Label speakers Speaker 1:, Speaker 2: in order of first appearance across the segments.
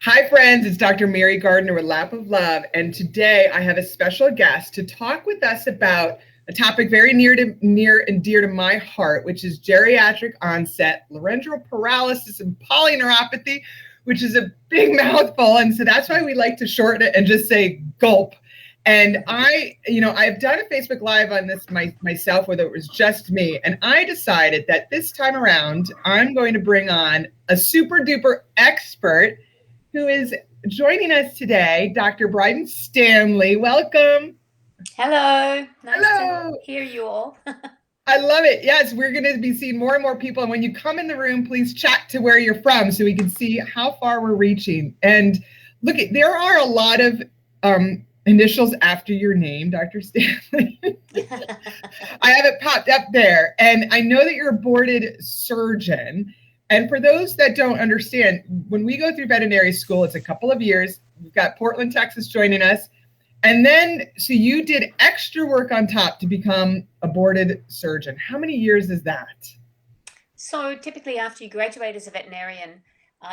Speaker 1: Hi, friends. It's Dr. Mary Gardner with Lap of Love. And today I have a special guest to talk with us about a topic very near and dear to my heart, which is geriatric onset laryngeal paralysis and polyneuropathy, which is a big mouthful. And so that's why we like to shorten it and just say GOLPP. And I've done a Facebook Live on this myself, where it was just me. And I decided that this time around, I'm going to bring on a super duper expert who is joining us today, Dr. Bryden Stanley. Welcome.
Speaker 2: Hello. Nice to hear you all.
Speaker 1: I love it. Yes, we're going to be seeing more and more people. And when you come in the room, please chat to where you're from so we can see how far we're reaching. And look, there are a lot of initials after your name, Dr. Stanley. I have it popped up there. And I know that you're a boarded surgeon. And for those that don't understand, when we go through veterinary school, it's a couple of years. We've got Portland, Texas joining us. And then, so you did extra work on top to become a boarded surgeon. How many years is that?
Speaker 2: So typically after you graduate as a veterinarian,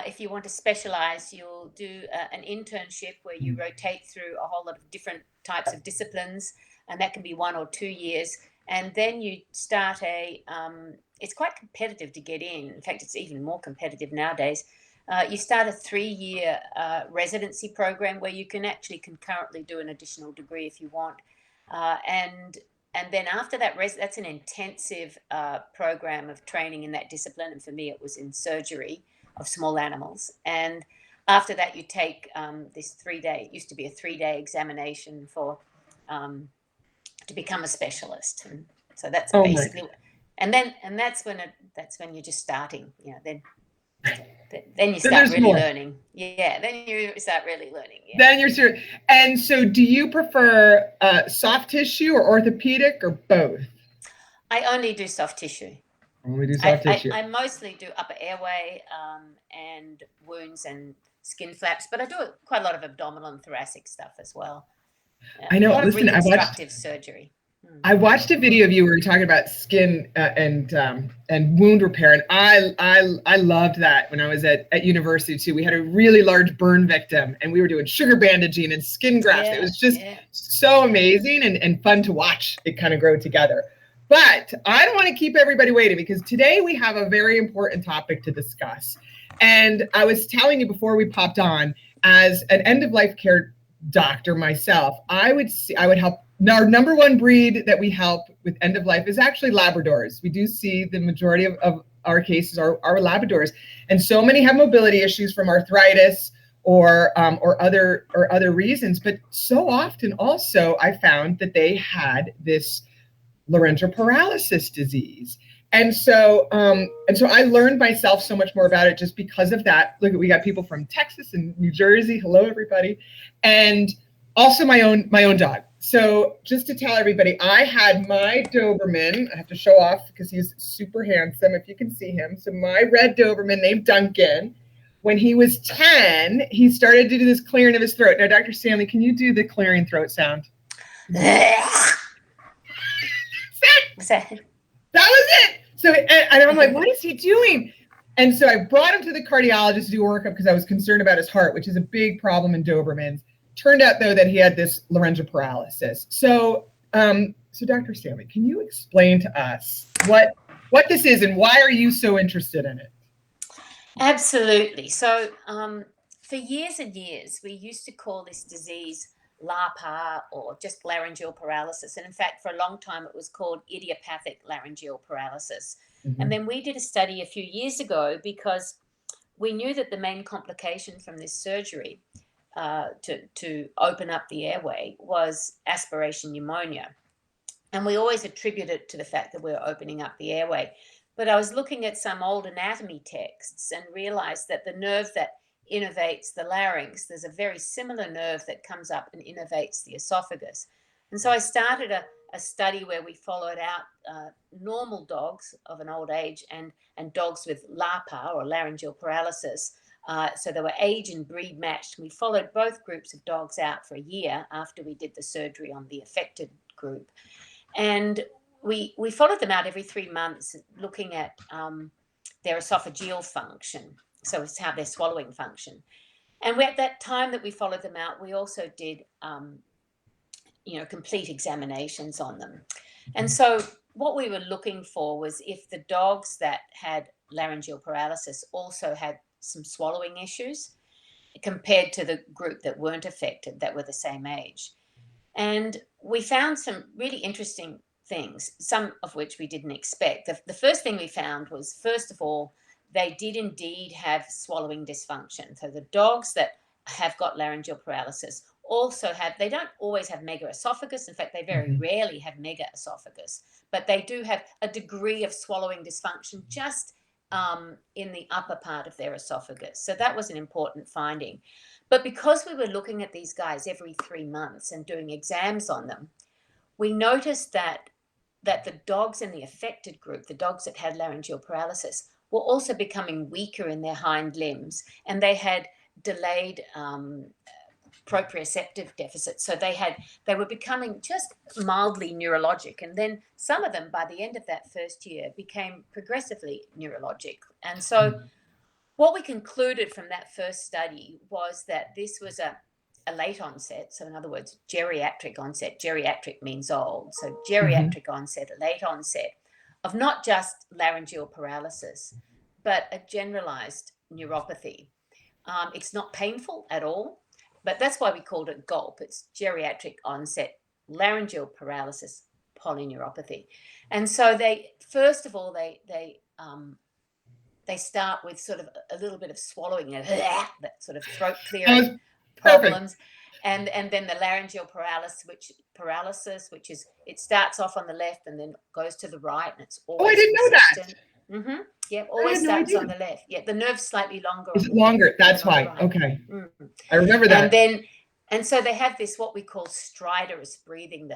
Speaker 2: if you want to specialize, you'll do an internship where you rotate through a whole lot of different types of disciplines, and that can be 1 or 2 years. And then you start it's quite competitive to get in. In fact, it's even more competitive nowadays. You start a 3-year residency program where you can actually concurrently do an additional degree if you want. And then after that, that's an intensive program of training in that discipline. And for me, it was in surgery of small animals. And after that, you take this 3-day, it used to be a 3-day examination for to become a specialist. And so that's basically, and that's when you're just starting, then you start really learning. Yeah, then you start really learning. Yeah.
Speaker 1: Then you're and so do you prefer soft tissue or orthopedic or both?
Speaker 2: I only do soft tissue.
Speaker 1: Only do soft tissue.
Speaker 2: I mostly do upper airway and wounds and skin flaps, but I do quite a lot of abdominal and thoracic stuff as well.
Speaker 1: I know.
Speaker 2: A lot
Speaker 1: Listen,
Speaker 2: of reconstructive surgery.
Speaker 1: I watched a video of you where you were talking about skin and wound repair, and I loved that when I was at university too. We had a really large burn victim, and we were doing sugar bandaging and skin grafts. It was just so amazing and fun to watch it kind of grow together. But I don't want to keep everybody waiting, because today we have a very important topic to discuss. And I was telling you before we popped on, as an end-of-life care doctor myself, I would help. Our number one breed that we help with end of life is actually Labradors. We do see the majority of our cases are Labradors, and so many have mobility issues from arthritis or other reasons. But so often, also, I found that they had this laryngeal paralysis disease, and so I learned myself so much more about it just because of that. Look, we got people from Texas and New Jersey. Hello, everybody, and also my own dog. So just to tell everybody, I had my Doberman. I have to show off because he's super handsome, if you can see him. So my red Doberman named Duncan, when he was 10, he started to do this clearing of his throat. Now, Dr. Stanley, can you do the clearing throat sound?
Speaker 2: That
Speaker 1: was it. So, and I'm like, what is he doing? And so I brought him to the cardiologist to do a workup because I was concerned about his heart, which is a big problem in Dobermans. Turned out, though, that he had this laryngeal paralysis. So, Dr. Stanley, can you explain to us what this is and why are you so interested in it?
Speaker 2: Absolutely. So, for years and years, we used to call this disease LAPA or just laryngeal paralysis. And in fact, for a long time, it was called idiopathic laryngeal paralysis. Mm-hmm. And then we did a study a few years ago because we knew that the main complication from this surgery to open up the airway was aspiration pneumonia. And we always attribute it to the fact that we're opening up the airway. But I was looking at some old anatomy texts and realized that the nerve that innervates the larynx, there's a very similar nerve that comes up and innervates the esophagus. And so I started a study where we followed out normal dogs of an old age and dogs with LAPA or laryngeal paralysis. So they were age and breed matched. We followed both groups of dogs out for a year after we did the surgery on the affected group. And we followed them out every 3 months, looking at their esophageal function. So it's how their swallowing function. And at that time that we followed them out, we also did, complete examinations on them. And so what we were looking for was if the dogs that had laryngeal paralysis also had some swallowing issues compared to the group that weren't affected, that were the same age. And we found some really interesting things, some of which we didn't expect. The first thing we found was, first of all, they did indeed have swallowing dysfunction. So the dogs that have got laryngeal paralysis also have, they don't always have mega esophagus. In fact, they very rarely have mega esophagus, but they do have a degree of swallowing dysfunction just in the upper part of their esophagus. So that was an important finding. But because we were looking at these guys every 3 months and doing exams on them, we noticed that the dogs in the affected group, the dogs that had laryngeal paralysis, were also becoming weaker in their hind limbs, and they had delayed proprioceptive deficits. So they were becoming just mildly neurologic. And then some of them, by the end of that first year, became progressively neurologic. And so what we concluded from that first study was that this was a late onset. So in other words, geriatric onset. Geriatric means old. So geriatric onset, a late onset of not just laryngeal paralysis, but a generalized neuropathy. It's not painful at all, but that's why we called it GOLPP. It's geriatric onset laryngeal paralysis polyneuropathy. And so they, first of all, they start with sort of a little bit of swallowing, that sort of throat clearing problems. And then the laryngeal paralysis, which is, it starts off on the left and then goes to the right, and it's always
Speaker 1: I didn't know that.
Speaker 2: Yeah, always starts on the left. Yeah, the nerve's slightly longer.
Speaker 1: Is it longer? That's why. Right. Okay. I remember that.
Speaker 2: And so they have this, what we call stridorous breathing,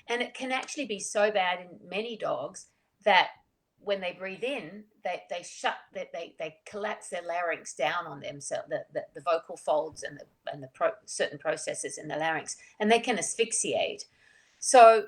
Speaker 2: and it can actually be so bad in many dogs that when they breathe in, they collapse their larynx down on themselves, the vocal folds and certain processes in the larynx, and they can asphyxiate. So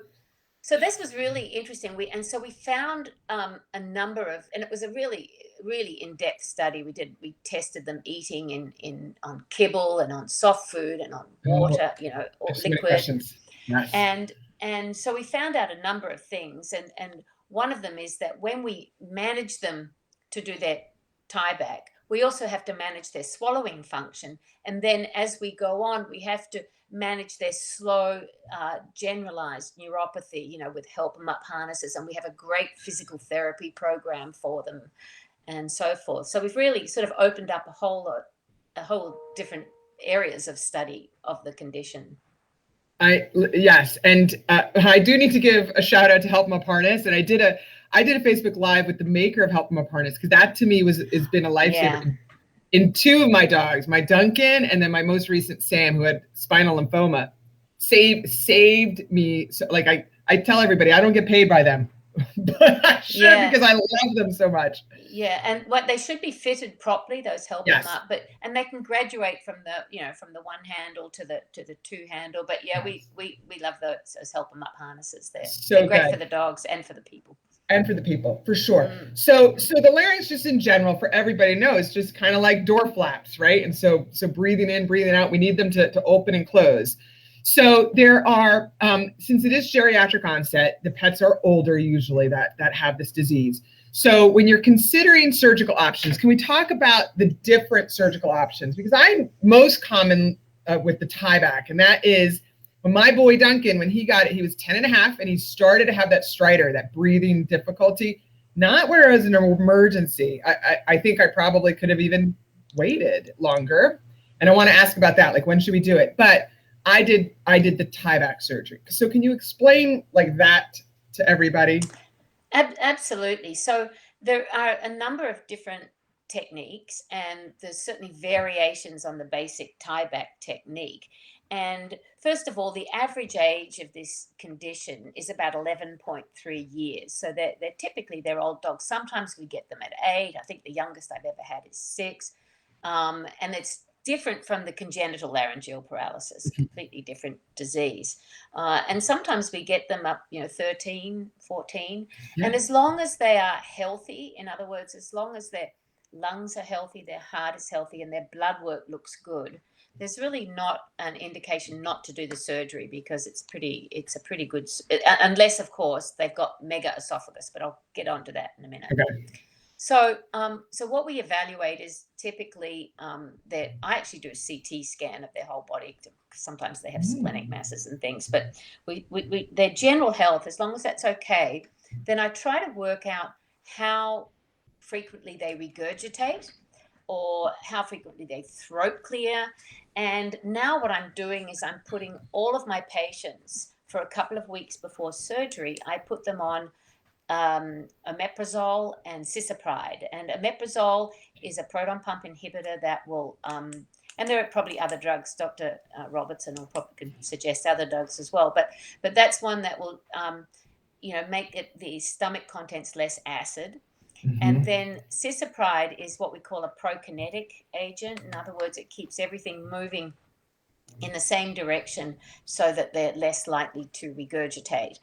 Speaker 2: this was really interesting. We found a number of, and it was a really, really in-depth study. We tested them eating on kibble and on soft food and on water, or liquid.
Speaker 1: Yes.
Speaker 2: And so we found out a number of things, and one of them is that when we manage them to do their tie back, we also have to manage their swallowing function. And then as we go on, we have to manage their slow, generalized neuropathy, with help them up harnesses. And we have a great physical therapy program for them and so forth. So we've really sort of opened up a whole different areas of study of the condition.
Speaker 1: Yes, and I do need to give a shout out to Help 'em Up Harness, and I did a Facebook Live with the maker of Help 'em Up Harness, because that to me has been a lifesaver in 2 of my dogs, my Duncan and then my most recent Sam, who had spinal lymphoma. Saved me. So, like I tell everybody, I don't get paid by them, but I should, because I love them so much.
Speaker 2: Yeah, and what they should be fitted properly, those Help 'em Up, and they can graduate from the one handle to the 2 handle. But we love those Help 'em Up harnesses. They're great for the dogs and for the people.
Speaker 1: And for the people, for sure. So the larynx, just in general, for everybody knows, just kind of like door flaps, right? And so breathing in, breathing out, we need them to open and close. So there are, since it is geriatric onset, the pets are older usually that have this disease. So when you're considering surgical options, can we talk about the different surgical options? Because I'm most common with the tie back, and that is when my boy Duncan, when he got it, he was 10 and a half, and he started to have that stridor, that breathing difficulty, not where it was an emergency. I think I probably could have even waited longer. And I want to ask about that, like when should we do it? But I did the tie back surgery. So can you explain like that to everybody?
Speaker 2: Absolutely. So there are a number of different techniques, and there's certainly variations on the basic tie back technique. And first of all, the average age of this condition is about 11.3 years. So they're old dogs. Sometimes we get them at 8. I think the youngest I've ever had is 6. And it's different from the congenital laryngeal paralysis, completely different disease. And sometimes we get them up, 13, 14. And as long as they are healthy, in other words, as long as they're lungs are healthy, their heart is healthy, and their blood work looks good, there's really not an indication not to do the surgery, because it's a pretty good, unless of course they've got mega esophagus, but I'll get onto that in a minute.
Speaker 1: Okay.
Speaker 2: So what we evaluate is typically that I actually do a CT scan of their whole body. Sometimes they have splenic masses and things, but their general health, as long as that's okay, then I try to work out how frequently they regurgitate or how frequently they throat clear. And now what I'm doing is I'm putting all of my patients for a couple of weeks before surgery, I put them on omeprazole and cisapride. And omeprazole is a proton pump inhibitor that will, and there are probably other drugs. Dr. Robertson will probably can suggest other drugs as well. But that's one that will, make the stomach contents less acid. And then cisapride is what we call a prokinetic agent. In other words, it keeps everything moving in the same direction so that they're less likely to regurgitate.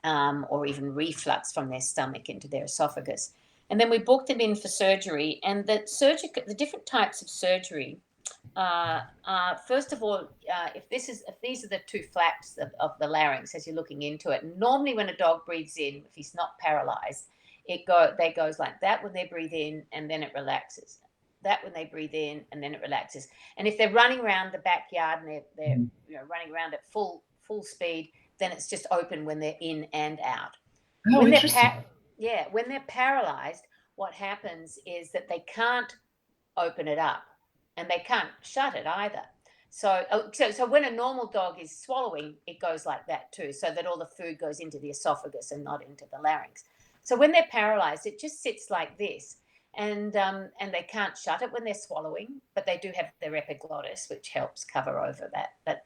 Speaker 2: Or even reflux from their stomach into their esophagus. And then we booked them in for surgery. And the different types of surgery, first of all, if these are the two flaps of the larynx as you're looking into it, normally when a dog breathes in, if he's not paralyzed, they goes like that when they breathe in, and then it relaxes. That when they breathe in, and then it relaxes. And if they're running around the backyard and they're running around at full speed, then it's just open when they're in and out.
Speaker 1: Oh,
Speaker 2: when
Speaker 1: interesting.
Speaker 2: When they're paralyzed, what happens is that they can't open it up and they can't shut it either. So when a normal dog is swallowing, it goes like that too, so that all the food goes into the esophagus and not into the larynx. So when they're paralyzed, it just sits like this. And they can't shut it when they're swallowing, but they do have their epiglottis, which helps cover over that. But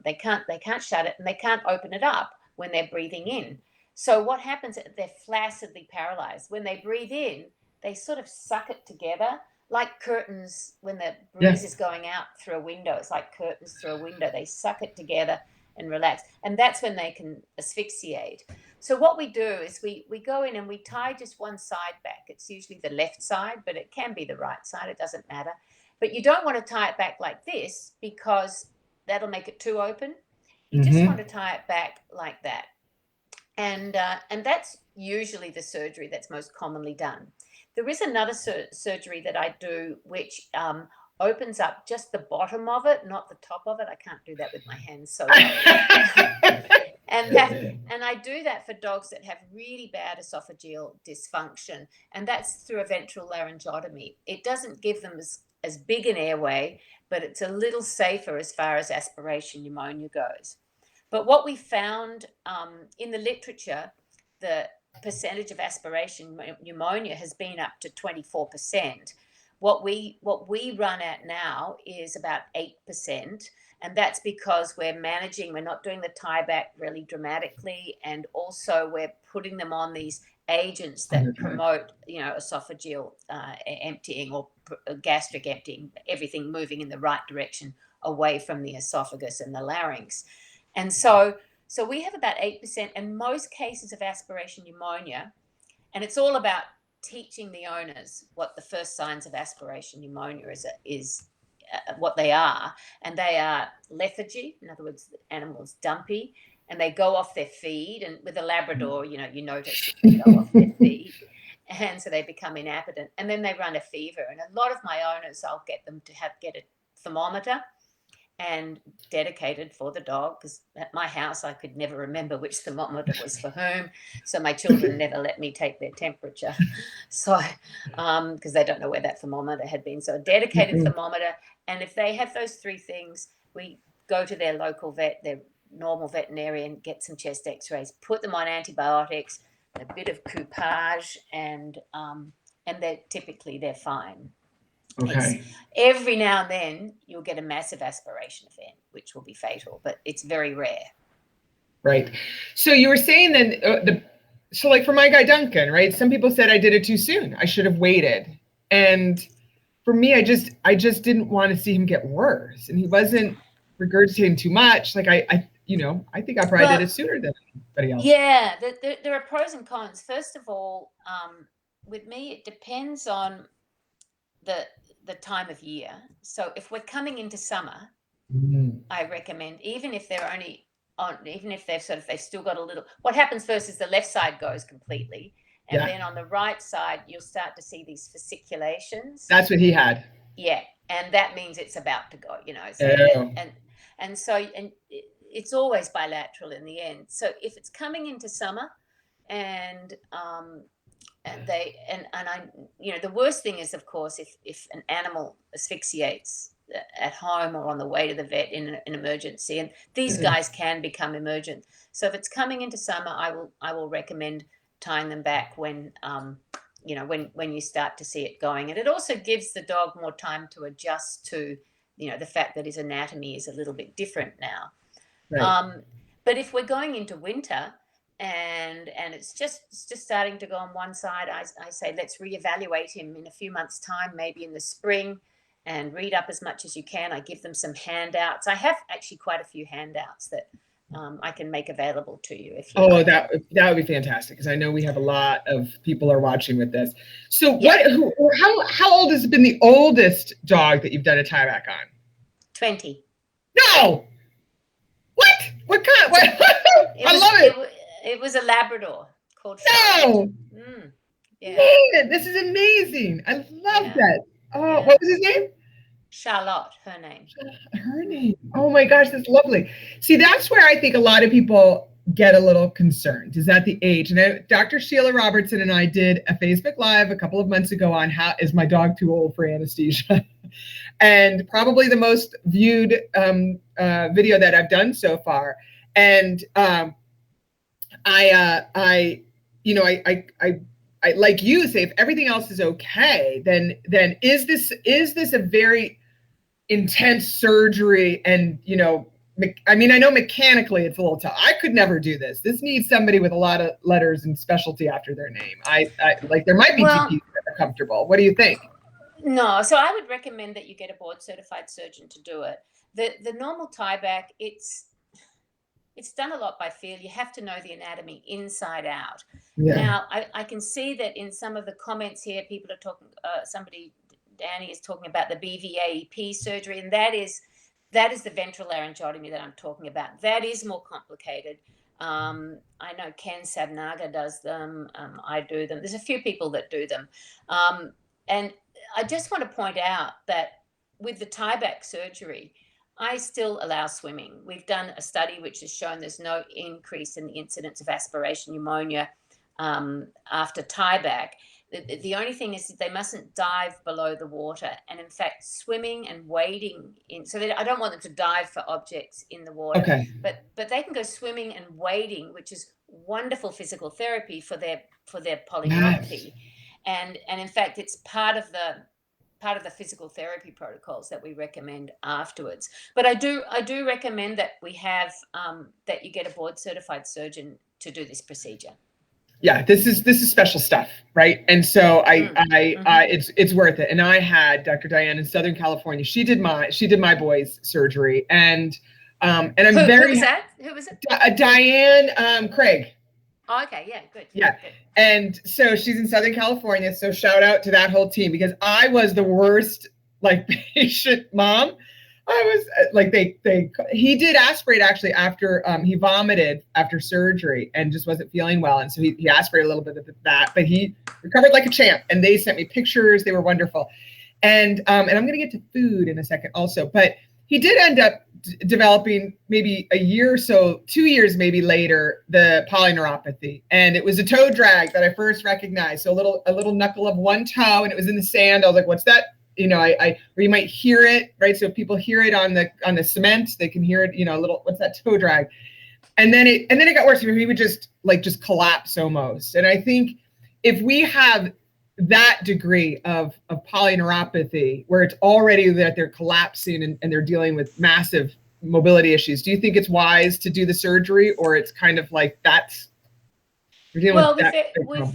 Speaker 2: they can't shut it, and they can't open it up when they're breathing in. So what happens? They're flaccidly paralyzed. When they breathe in, they sort of suck it together like curtains when the breeze is going out through a window. It's like curtains through a window. They suck it together and relax, and that's when they can asphyxiate. So what we do is we go in and we tie just one side back. It's usually the left side, but it can be the right side. It doesn't matter. But you don't want to tie it back like this, because that'll make it too open. You just want to tie it back like that. And that's usually the surgery that's most commonly done. There is another surgery that I do, which opens up just the bottom of it, not the top of it. I can't do that with my hands so well. And I do that for dogs that have really bad esophageal dysfunction, and that's through a ventral laryngotomy. It doesn't give them as big an airway, but it's a little safer as far as aspiration pneumonia goes. But what we found in the literature, the percentage of aspiration pneumonia has been up to 24%. What we run at now is about 8%. And that's because we're not doing the tie back really dramatically. And also we're putting them on these agents that promote, esophageal emptying or gastric emptying, everything moving in the right direction away from the esophagus and the larynx. And so we have about 8%, and most cases of aspiration pneumonia, and it's all about teaching the owners what the first signs of aspiration pneumonia is what they are. And they are lethargy. In other words, the animal's dumpy, and they go off their feed. And with a Labrador, you notice that they go off their feed. And so they become inappetent. And then they run a fever. And a lot of my owners, I'll get them to get a thermometer and dedicated for the dog, because at my house I could never remember which thermometer was for whom, so my children never let me take their temperature, so because they don't know where that thermometer had been. So a dedicated thermometer, and if they have those three things, we go to their local vet, their normal veterinarian, get some chest x-rays, put them on antibiotics, a bit of coupage, and they're fine.
Speaker 1: Okay.
Speaker 2: Every now and then you'll get a massive aspiration event, which will be fatal, but it's very rare.
Speaker 1: Right. So you were saying then, so like for my guy Duncan, right? Some people said I did it too soon. I should have waited. And for me, I just didn't want to see him get worse, and he wasn't regurgitating too much. Like I think I probably did it sooner than anybody else.
Speaker 2: Yeah, there are pros and cons. First of all, with me, it depends on the time of year. So if we're coming into summer, I recommend, even if they're only on, even if they've still got a little, what happens first is the left side goes completely. And then on the right side, you'll start to see these fasciculations.
Speaker 1: That's what he had.
Speaker 2: Yeah. And that means it's about to go, So, and it's always bilateral in the end. So if it's coming into summer and the worst thing is, of course, if an animal asphyxiates at home or on the way to the vet in an emergency, and these guys can become emergent. So if it's coming into summer, I will recommend tying them back when you start to see it going. And it also gives the dog more time to adjust to the fact that his anatomy is a little bit different now. Right. But if we're going into winter and it's just starting to go on one side, I say let's reevaluate him in a few months' time, maybe in the spring, and read up as much as you can. I give them some handouts. I have actually quite a few handouts that I can make available to you if you like.
Speaker 1: That would be fantastic, because I know we have a lot of people are watching with this. So how old has been the oldest dog that you've done a tieback on?
Speaker 2: 20.
Speaker 1: No. What kind? I love it.
Speaker 2: It was a Labrador called
Speaker 1: Charlotte.
Speaker 2: No. Yeah.
Speaker 1: Man, this is amazing. I love that. Oh, what was his name?
Speaker 2: Charlotte, her name.
Speaker 1: Her name. Oh my gosh, that's lovely. See, that's where I think a lot of people get a little concerned, is at the age. And Dr. Sheila Robertson and I did a Facebook Live a couple of months ago on how is my dog too old for anesthesia? And probably the most viewed video that I've done so far. And I like you say, if everything else is okay, then is this a very intense surgery? And I know mechanically it's a little tough. I could never do this. This needs somebody with a lot of letters and specialty after their name. I like, there might be GPs that are comfortable. What do you think?
Speaker 2: No, so I would recommend that you get a board certified surgeon to do it. The normal tieback, it's done a lot by feel. You have to know the anatomy inside out. Yeah. Now, I can see that in some of the comments here, people are talking, Danny is talking about the Bvaep surgery, and that is the ventral laryngotomy that I'm talking about. That is more complicated. I know Ken Sabnaga does them. I do them. There's a few people that do them. And I just want to point out that with the tieback surgery, I still allow swimming. We've done a study which has shown there's no increase in the incidence of aspiration pneumonia after tieback. The only thing is that they mustn't dive below the water. And in fact, swimming and wading so I don't want them to dive for objects in the water. Okay. But they can go swimming and wading, which is wonderful physical therapy for their polyneuropathy. Yes. And in fact, it's part of the physical therapy protocols that we recommend afterwards. But I do recommend that we have that you get a board certified surgeon to do this procedure.
Speaker 1: Yeah, this is special stuff, right? And so it's worth it. And I had Dr. Diane in Southern California. She did my boy's surgery, and I'm Who was
Speaker 2: that? Who was it?
Speaker 1: Diane Craig.
Speaker 2: Oh, okay, yeah, good.
Speaker 1: Yeah,
Speaker 2: good.
Speaker 1: And so she's in Southern California. So shout out to that whole team, because I was the worst patient mom. I was he did aspirate actually after he vomited after surgery and just wasn't feeling well. And so he aspirated a little bit of that, but he recovered like a champ, and they sent me pictures. They were wonderful. And I'm going to get to food in a second also, but he did end up developing maybe a year or so, 2 years maybe later, the polyneuropathy. And it was a toe drag that I first recognized. So a little knuckle of one toe, and it was in the sand. I was like, what's that? Or you might hear it, right? So if people hear it on the cement, they can hear it, a little, what's that toe drag? And then it got worse. He would just collapse almost. And I think if we have that degree of polyneuropathy where it's already that they're collapsing and they're dealing with massive mobility issues, do you think it's wise to do the surgery, or it's kind of like we're dealing with that?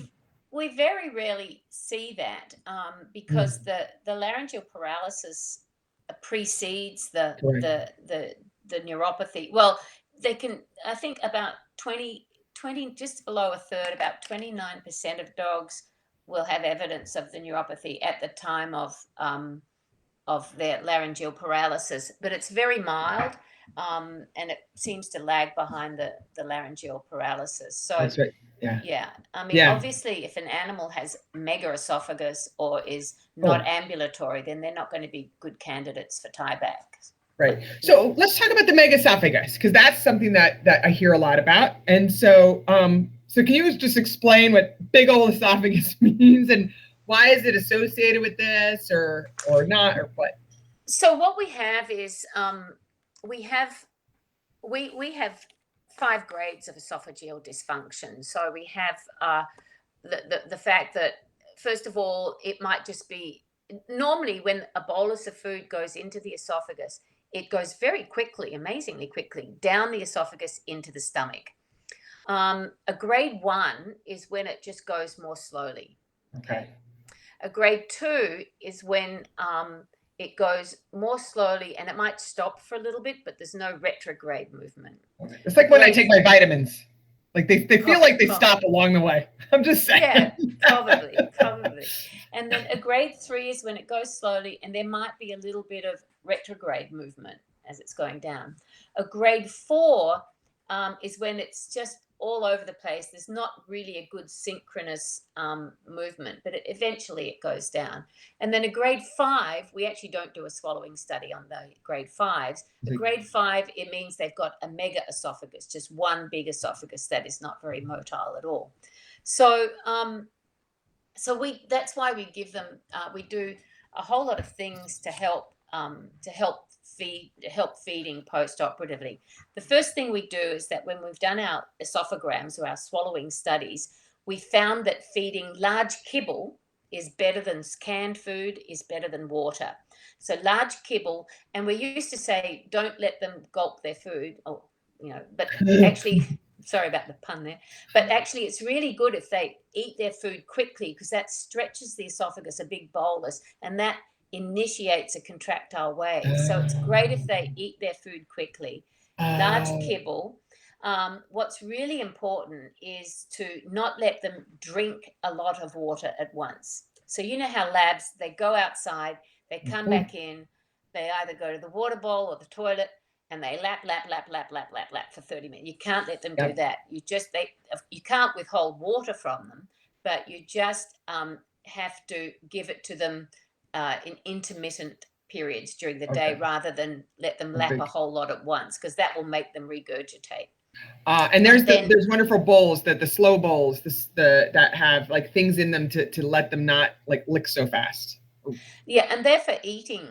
Speaker 2: We very rarely see that because the laryngeal paralysis precedes the neuropathy. Well, they can, I think about 20, just below a third, about 29% of dogs will have evidence of the neuropathy at the time of their laryngeal paralysis, but it's very mild, and it seems to lag behind the laryngeal paralysis. So
Speaker 1: That's right. Yeah.
Speaker 2: yeah, I mean,
Speaker 1: Yeah.
Speaker 2: obviously, if an animal has mega esophagus or is not ambulatory, then they're not going to be good candidates for tieback.
Speaker 1: Right. So let's talk about the mega esophagus, because that's something that I hear a lot about. And so, so can you just explain what big old esophagus means, and why is it associated with this, or not, or what?
Speaker 2: So what we have is we have 5 grades of esophageal dysfunction. So we have the fact that, first of all, it might just be normally when a bolus of food goes into the esophagus, it goes very quickly, amazingly quickly, down the esophagus into the stomach. A grade 1 is when it just goes more slowly.
Speaker 1: Okay.
Speaker 2: A grade 2 is when it goes more slowly, and it might stop for a little bit, but there's no retrograde movement.
Speaker 1: It's like when I take my vitamins. Like they feel like they stop along the way. I'm just saying.
Speaker 2: Yeah, probably. And then a grade 3 is when it goes slowly, and there might be a little bit of retrograde movement as it's going down. A grade 4 is when it's just all over the place. There's not really a good synchronous movement, but eventually it goes down. And then a grade 5, we actually don't do a swallowing study on the grade 5s. The grade 5, it means they've got a mega esophagus, just one big esophagus that is not very motile at all. So that's why we give them, we do a whole lot of things to help feeding post-operatively. The first thing we do is that when we've done our esophograms or our swallowing studies, we found that feeding large kibble is better than canned food, is better than water. So large kibble, and we used to say, don't let them gulp their food, but actually, sorry about the pun there, but actually it's really good if they eat their food quickly, because that stretches the esophagus, a big bolus, and that initiates a contractile wave. So it's great if they eat their food quickly. Large kibble. What's really important is to not let them drink a lot of water at once. So you know how labs, they go outside, they come back in, they either go to the water bowl or the toilet, and they lap for 30 minutes. You can't let them do that. You can't withhold water from them, but you just have to give it to them in intermittent periods during the day, rather than let them lap a whole lot at once, because that will make them regurgitate.
Speaker 1: And there's wonderful bowls, the slow bowls, that have like things in them to let them not like lick so fast.
Speaker 2: Yeah, and they're for eating.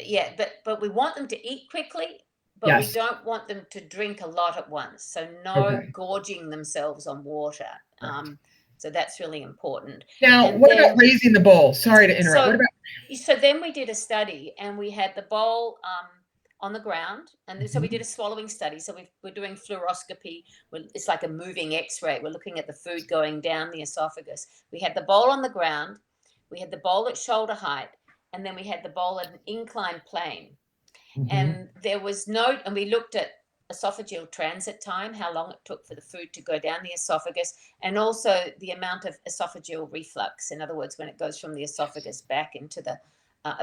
Speaker 2: Yeah, but we want them to eat quickly, but we don't want them to drink a lot at once. So no gorging themselves on water. So that's really important.
Speaker 1: Now, what about raising the bowl? Sorry to interrupt.
Speaker 2: So then we did a study, and we had the bowl on the ground, and so we did a swallowing study. So we're doing fluoroscopy. It's like a moving X-ray. We're looking at the food going down the esophagus. We had the bowl on the ground, we had the bowl at shoulder height, and then we had the bowl at an inclined plane. And and we looked at esophageal transit time, how long it took for the food to go down the esophagus, and also the amount of esophageal reflux. In other words, when it goes from the esophagus back into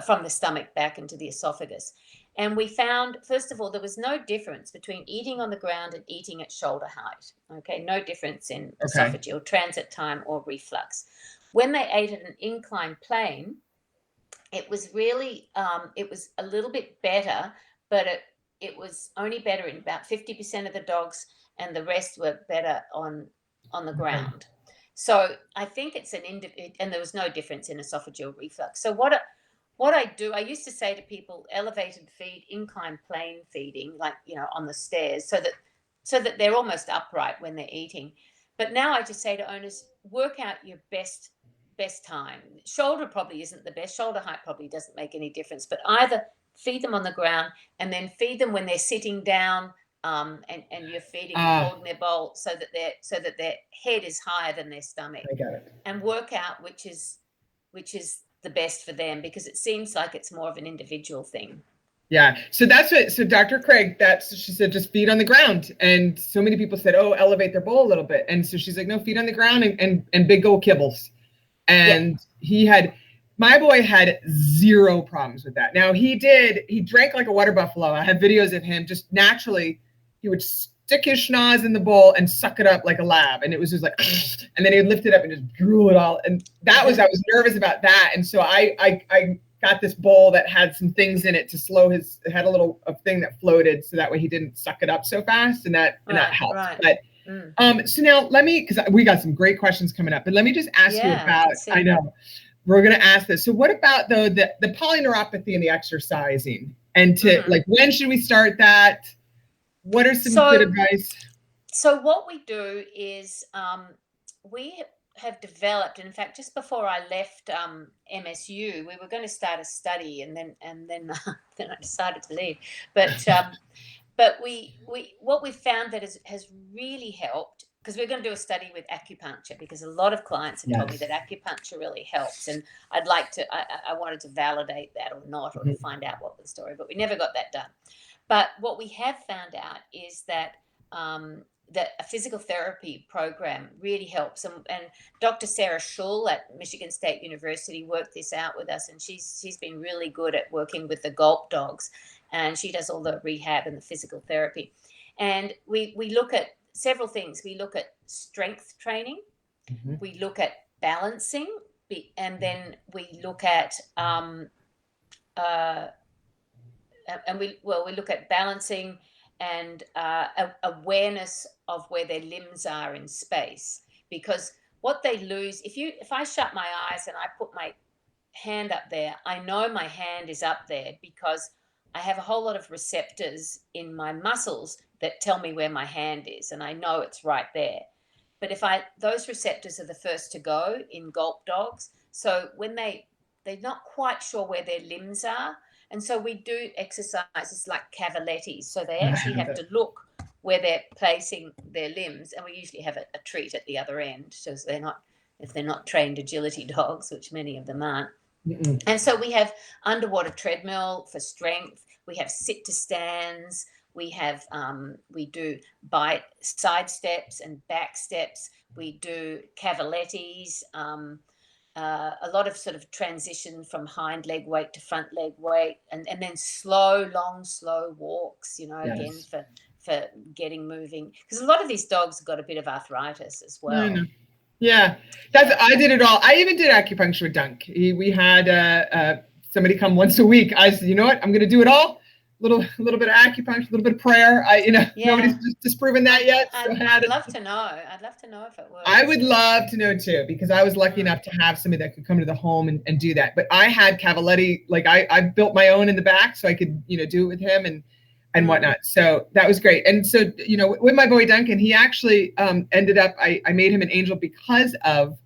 Speaker 2: from the stomach back into the esophagus. And we found, first of all, there was no difference between eating on the ground and eating at shoulder height. Okay, no difference in esophageal transit time or reflux. When they ate at an inclined plane, it was really, it was a little bit better, but it was only better in about 50% of the dogs, and the rest were better on the ground. So I think it's and there was no difference in esophageal reflux. So what I do, I used to say to people, elevated feed, inclined plane feeding, like, on the stairs, so that they're almost upright when they're eating. But now I just say to owners, work out your best time. Shoulder probably isn't the best. Shoulder height probably doesn't make any difference, but either feed them on the ground, and then feed them when they're sitting down, and you're feeding and holding their bowl so that their head is higher than their stomach.
Speaker 1: I got it.
Speaker 2: And work out which is the best for them, because it seems like it's more of an individual thing.
Speaker 1: Yeah. So Dr. Craig, she said, just feed on the ground. And so many people said, elevate their bowl a little bit. And so she's like, no, feed on the ground and big old kibbles. And my boy had zero problems with that. Now he drank like a water buffalo. I have videos of him just naturally, he would stick his schnoz in the bowl and suck it up like a lab. And it was just like, and then he would lift it up and just drool it all. And I was nervous about that. And so I got this bowl that had some things in it to slow it had a thing that floated so that way he didn't suck it up so fast. And that helped. Right. But so now because we got some great questions coming up, but let me just ask you about, I know. We're going to ask this. So what about though the polyneuropathy and the exercising, and like when should we start that? What are some good advice?
Speaker 2: So what we do is we have developed, and in fact, just before I left MSU, we were going to start a study, and then then I decided to leave. But we what we found that has really helped, because we're going to do a study with acupuncture, because a lot of clients have told me that acupuncture really helps, and I'd like to, I wanted to validate that or not, or to find out what was the story, but we never got that done. But what we have found out is that that a physical therapy program really helps, and Dr. Sarah Schull at Michigan State University worked this out with us, and she's been really good at working with the GOLPP dogs, and she does all the rehab and the physical therapy. And we look at several things. We look at strength training, we look at balancing, and then we look at we look at balancing and awareness of where their limbs are in space, because what they lose, if I shut my eyes and I put my hand up there, I know my hand is up there because I have a whole lot of receptors in my muscles that tell me where my hand is, and I know it's right there. But those receptors are the first to go in GOLPP dogs. So when they're not quite sure where their limbs are, and so we do exercises like cavalettis. So they actually have to look where they're placing their limbs, and we usually have a treat at the other end, so if they're not trained agility dogs, which many of them aren't. And so we have underwater treadmill for strength. We have sit to stands. We have we do side steps and back steps. We do cavalettis. A lot of sort of transition from hind leg weight to front leg weight, and then slow walks, again for getting moving, because a lot of these dogs have got a bit of arthritis as well.
Speaker 1: Yeah, I did it all. I even did acupuncture with Dunk. We had somebody come once a week. I said, you know what, I'm going to do it all. A little bit of acupuncture, a little bit of prayer. Nobody's disproven that yet.
Speaker 2: I'd love to know. I'd love to know if it works.
Speaker 1: I would love to know too, because I was lucky enough to have somebody that could come to the home and do that. But I had Cavaletti, like I built my own in the back so I could, do it with him and whatnot. So that was great. And so, with my boy Duncan, he actually ended up, I made him an angel because of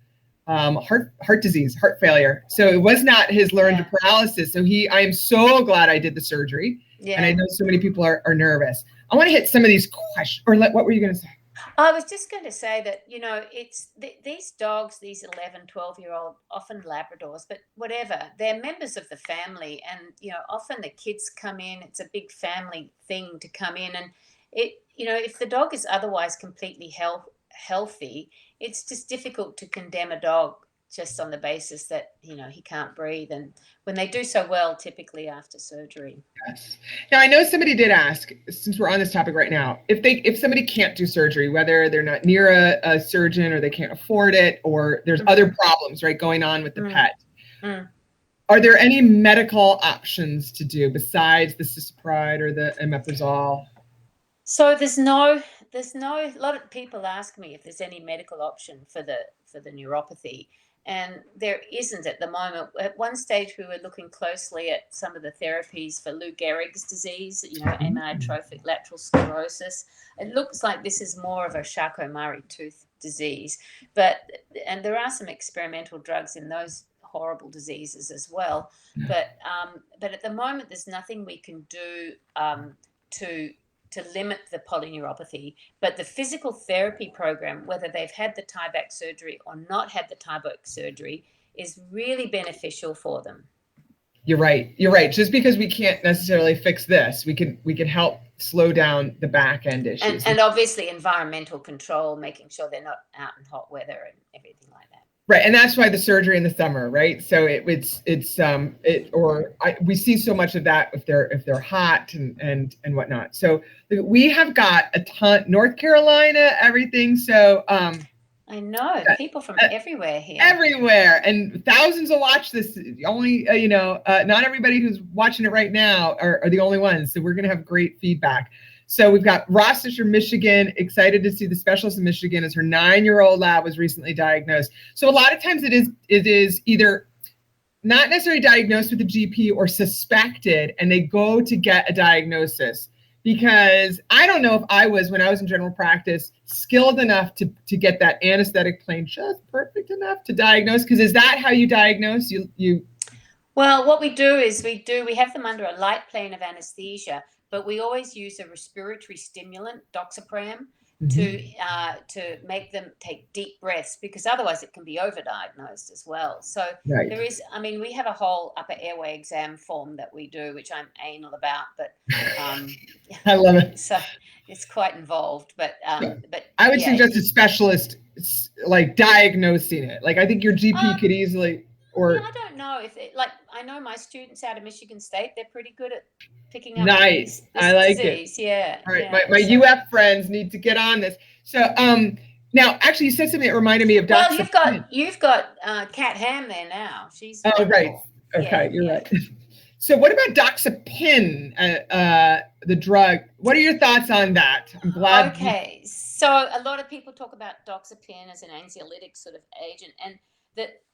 Speaker 1: heart disease, heart failure. So it was not his laryngeal paralysis. So I am so glad I did the surgery. Yeah. And I know so many people are nervous. I want to hit some of these questions. What were you going to say?
Speaker 2: I was just going to say that, it's these dogs, these 11, 12-year-old, often Labradors, but whatever, they're members of the family. And, often the kids come in, it's a big family thing to come in. And if the dog is otherwise completely healthy, it's just difficult to condemn a dog just on the basis that, he can't breathe. And when they do so well, typically after surgery.
Speaker 1: Yes. Now, I know somebody did ask, since we're on this topic right now, if somebody can't do surgery, whether they're not near a surgeon or they can't afford it, or there's other problems, right, going on with the pet. Are there any medical options to do besides the cisapride or the omeprazole?
Speaker 2: So there's no, a lot of people ask me if there's any medical option for the neuropathy. And there isn't at the moment. At one stage, we were looking closely at some of the therapies for Lou Gehrig's disease, amyotrophic lateral sclerosis. It looks like this is more of a Charcot-Marie tooth disease, and there are some experimental drugs in those horrible diseases as well. But at the moment, there's nothing we can do to limit the polyneuropathy. But the physical therapy program, whether they've had the Tyvek surgery or not had the Tyvek surgery, is really beneficial for them.
Speaker 1: You're right. Just because we can't necessarily fix this, we can help slow down the back end issues.
Speaker 2: And obviously environmental control, making sure they're not out in hot weather and everything like that.
Speaker 1: Right, and that's why the surgery in the summer, right? So we see so much of that if they're hot and whatnot. So we have got a ton, North Carolina, everything. So
Speaker 2: I know people from everywhere here.
Speaker 1: Everywhere, and thousands will watch this. Only not everybody who's watching it right now are the only ones. So we're gonna have great feedback. So we've got Rochester, Michigan, excited to see the specialist in Michigan as her 9-year-old lab was recently diagnosed. So a lot of times it is either not necessarily diagnosed with a GP or suspected, and they go to get a diagnosis. Because I don't know if I was, when I was in general practice, skilled enough to get that anesthetic plane just perfect enough to diagnose. Because is that how you diagnose?
Speaker 2: Well, what we do is we have them under a light plane of anesthesia, but we always use a respiratory stimulant, doxapram, to make them take deep breaths, because otherwise it can be overdiagnosed as well. So there is, we have a whole upper airway exam form that we do, which I'm anal about, but
Speaker 1: I love it.
Speaker 2: So it's quite involved, but
Speaker 1: I would suggest a specialist like diagnosing it. Like I think your GP could easily. Or
Speaker 2: I don't know if I know my students out of Michigan State, they're pretty good at picking up
Speaker 1: this I like
Speaker 2: disease.
Speaker 1: It.
Speaker 2: Yeah.
Speaker 1: All right. My UF friends need to get on this. So now actually you said something that reminded me of Dr.
Speaker 2: Well, you've got Kat Ham there now. She's
Speaker 1: right. Okay, you're right. So what about Doxapin, the drug? What are your thoughts on that? I'm glad.
Speaker 2: Okay. So a lot of people talk about Doxapin as an anxiolytic sort of agent, and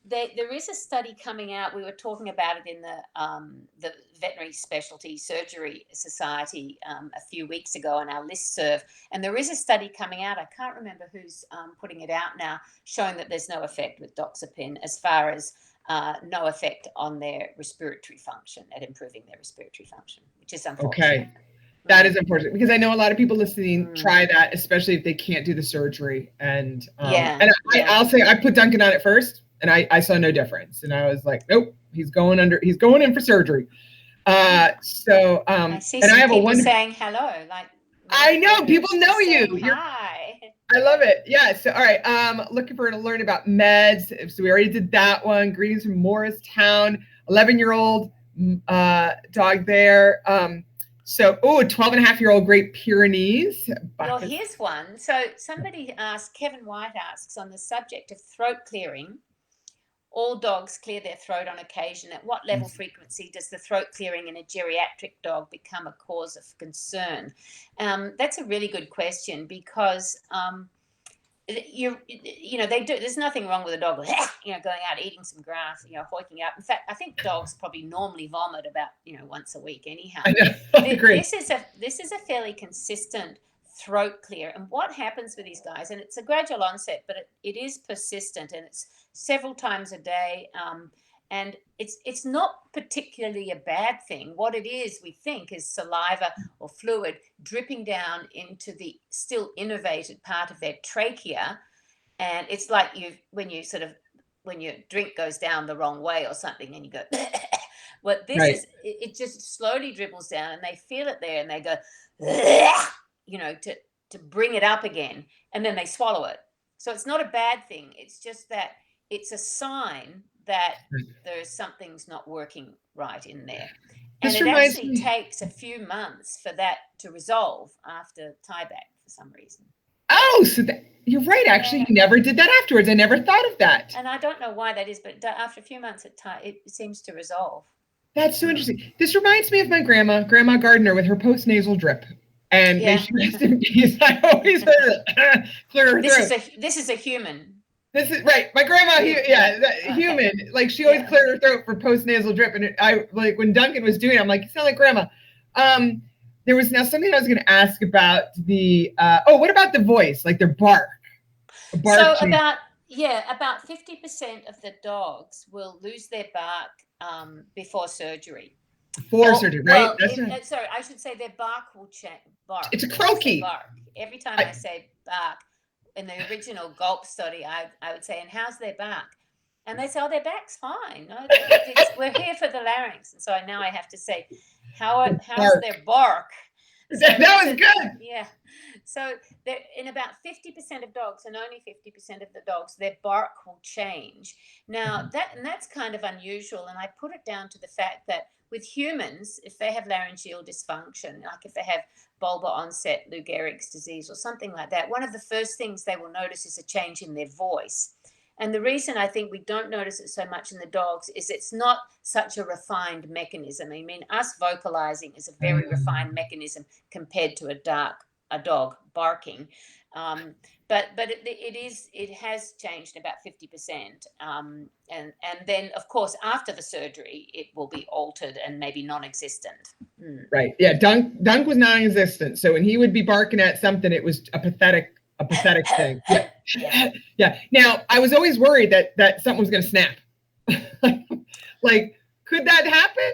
Speaker 2: there is a study coming out. We were talking about it in the Veterinary Specialty Surgery Society a few weeks ago on our listserv, and there is a study coming out. I can't remember who's putting it out now, showing that there's no effect with Doxapin as far as no effect on their respiratory function, at improving their respiratory function, which is unfortunate.
Speaker 1: Okay. That is unfortunate, because I know a lot of people listening try that, especially if they can't do the surgery. And I'll say I put Duncan on it first, and I saw no difference. And I was like, nope, he's going in for surgery.
Speaker 2: I see some people saying hello. Like,
Speaker 1: I know people know you.
Speaker 2: Hi.
Speaker 1: I love it. Yeah. So all right. Looking for to learn about meds. So we already did that one. Greetings from Morristown. 11-year-old dog there. So, 12-and-a-half-year-old Great Pyrenees.
Speaker 2: Well, here's one. So somebody asked, Kevin White asks, on the subject of throat clearing, all dogs clear their throat on occasion. At what level frequency does the throat clearing in a geriatric dog become a cause of concern? That's a really good question, because they do. There's nothing wrong with a dog, going out eating some grass, hoiking up. In fact, I think dogs probably normally vomit about, once a week anyhow.
Speaker 1: I agree.
Speaker 2: This is a fairly consistent throat clear. And what happens with these guys, and it's a gradual onset, but it is persistent, and it's several times a day. And it's not particularly a bad thing. What it is, we think, is saliva or fluid dripping down into the still innervated part of their trachea. And it's like when your drink goes down the wrong way or something, and you go, well, it just slowly dribbles down, and they feel it there, and they go, to bring it up again, and then they swallow it. So it's not a bad thing. It's just that it's a sign that something's not working right in there. And it actually takes a few months for that to resolve after tieback for some reason.
Speaker 1: Oh, so you're right. Actually, you never did that afterwards. I never thought of that.
Speaker 2: And I don't know why that is, but after a few months, it seems to resolve.
Speaker 1: That's so interesting. This reminds me of my Grandma Gardner, with her postnasal drip. And when she rest in peace, I always heard clear her throat.
Speaker 2: This is a human.
Speaker 1: This is right. My grandma, human. Like, she always cleared her throat for postnasal drip. And I like when Duncan was doing it, I'm like, you sound like Grandma. There was now something I was going to ask about the. What about the voice? Like their bark.
Speaker 2: So about 50% of the dogs will lose their bark before surgery.
Speaker 1: Surgery, right?
Speaker 2: Well, sorry, I should say their bark will change.
Speaker 1: It's a croaky.
Speaker 2: Every time I say bark, in the original GOLPP study, I would say, and how's their bark? And they say, their back's fine. No, we're here for the larynx. And so now I have to say, how's their bark?
Speaker 1: That was good.
Speaker 2: Yeah. So in about 50% of dogs, and only 50% of the dogs, their bark will change. Now that's kind of unusual, and I put it down to the fact that with humans, if they have laryngeal dysfunction, like if they have bulbar onset Lou Gehrig's disease or something like that, one of the first things they will notice is a change in their voice. And the reason I think we don't notice it so much in the dogs is it's not such a refined mechanism. I mean, us vocalizing is a very refined mechanism compared to a dog barking. But it has changed about 50%. And then, of course, after the surgery, it will be altered and maybe non-existent.
Speaker 1: Right. Yeah. Dunk was non-existent. So when he would be barking at something, it was a pathetic thing. Yeah. Yeah. Now, I was always worried that something was going to snap. Like, could that happen?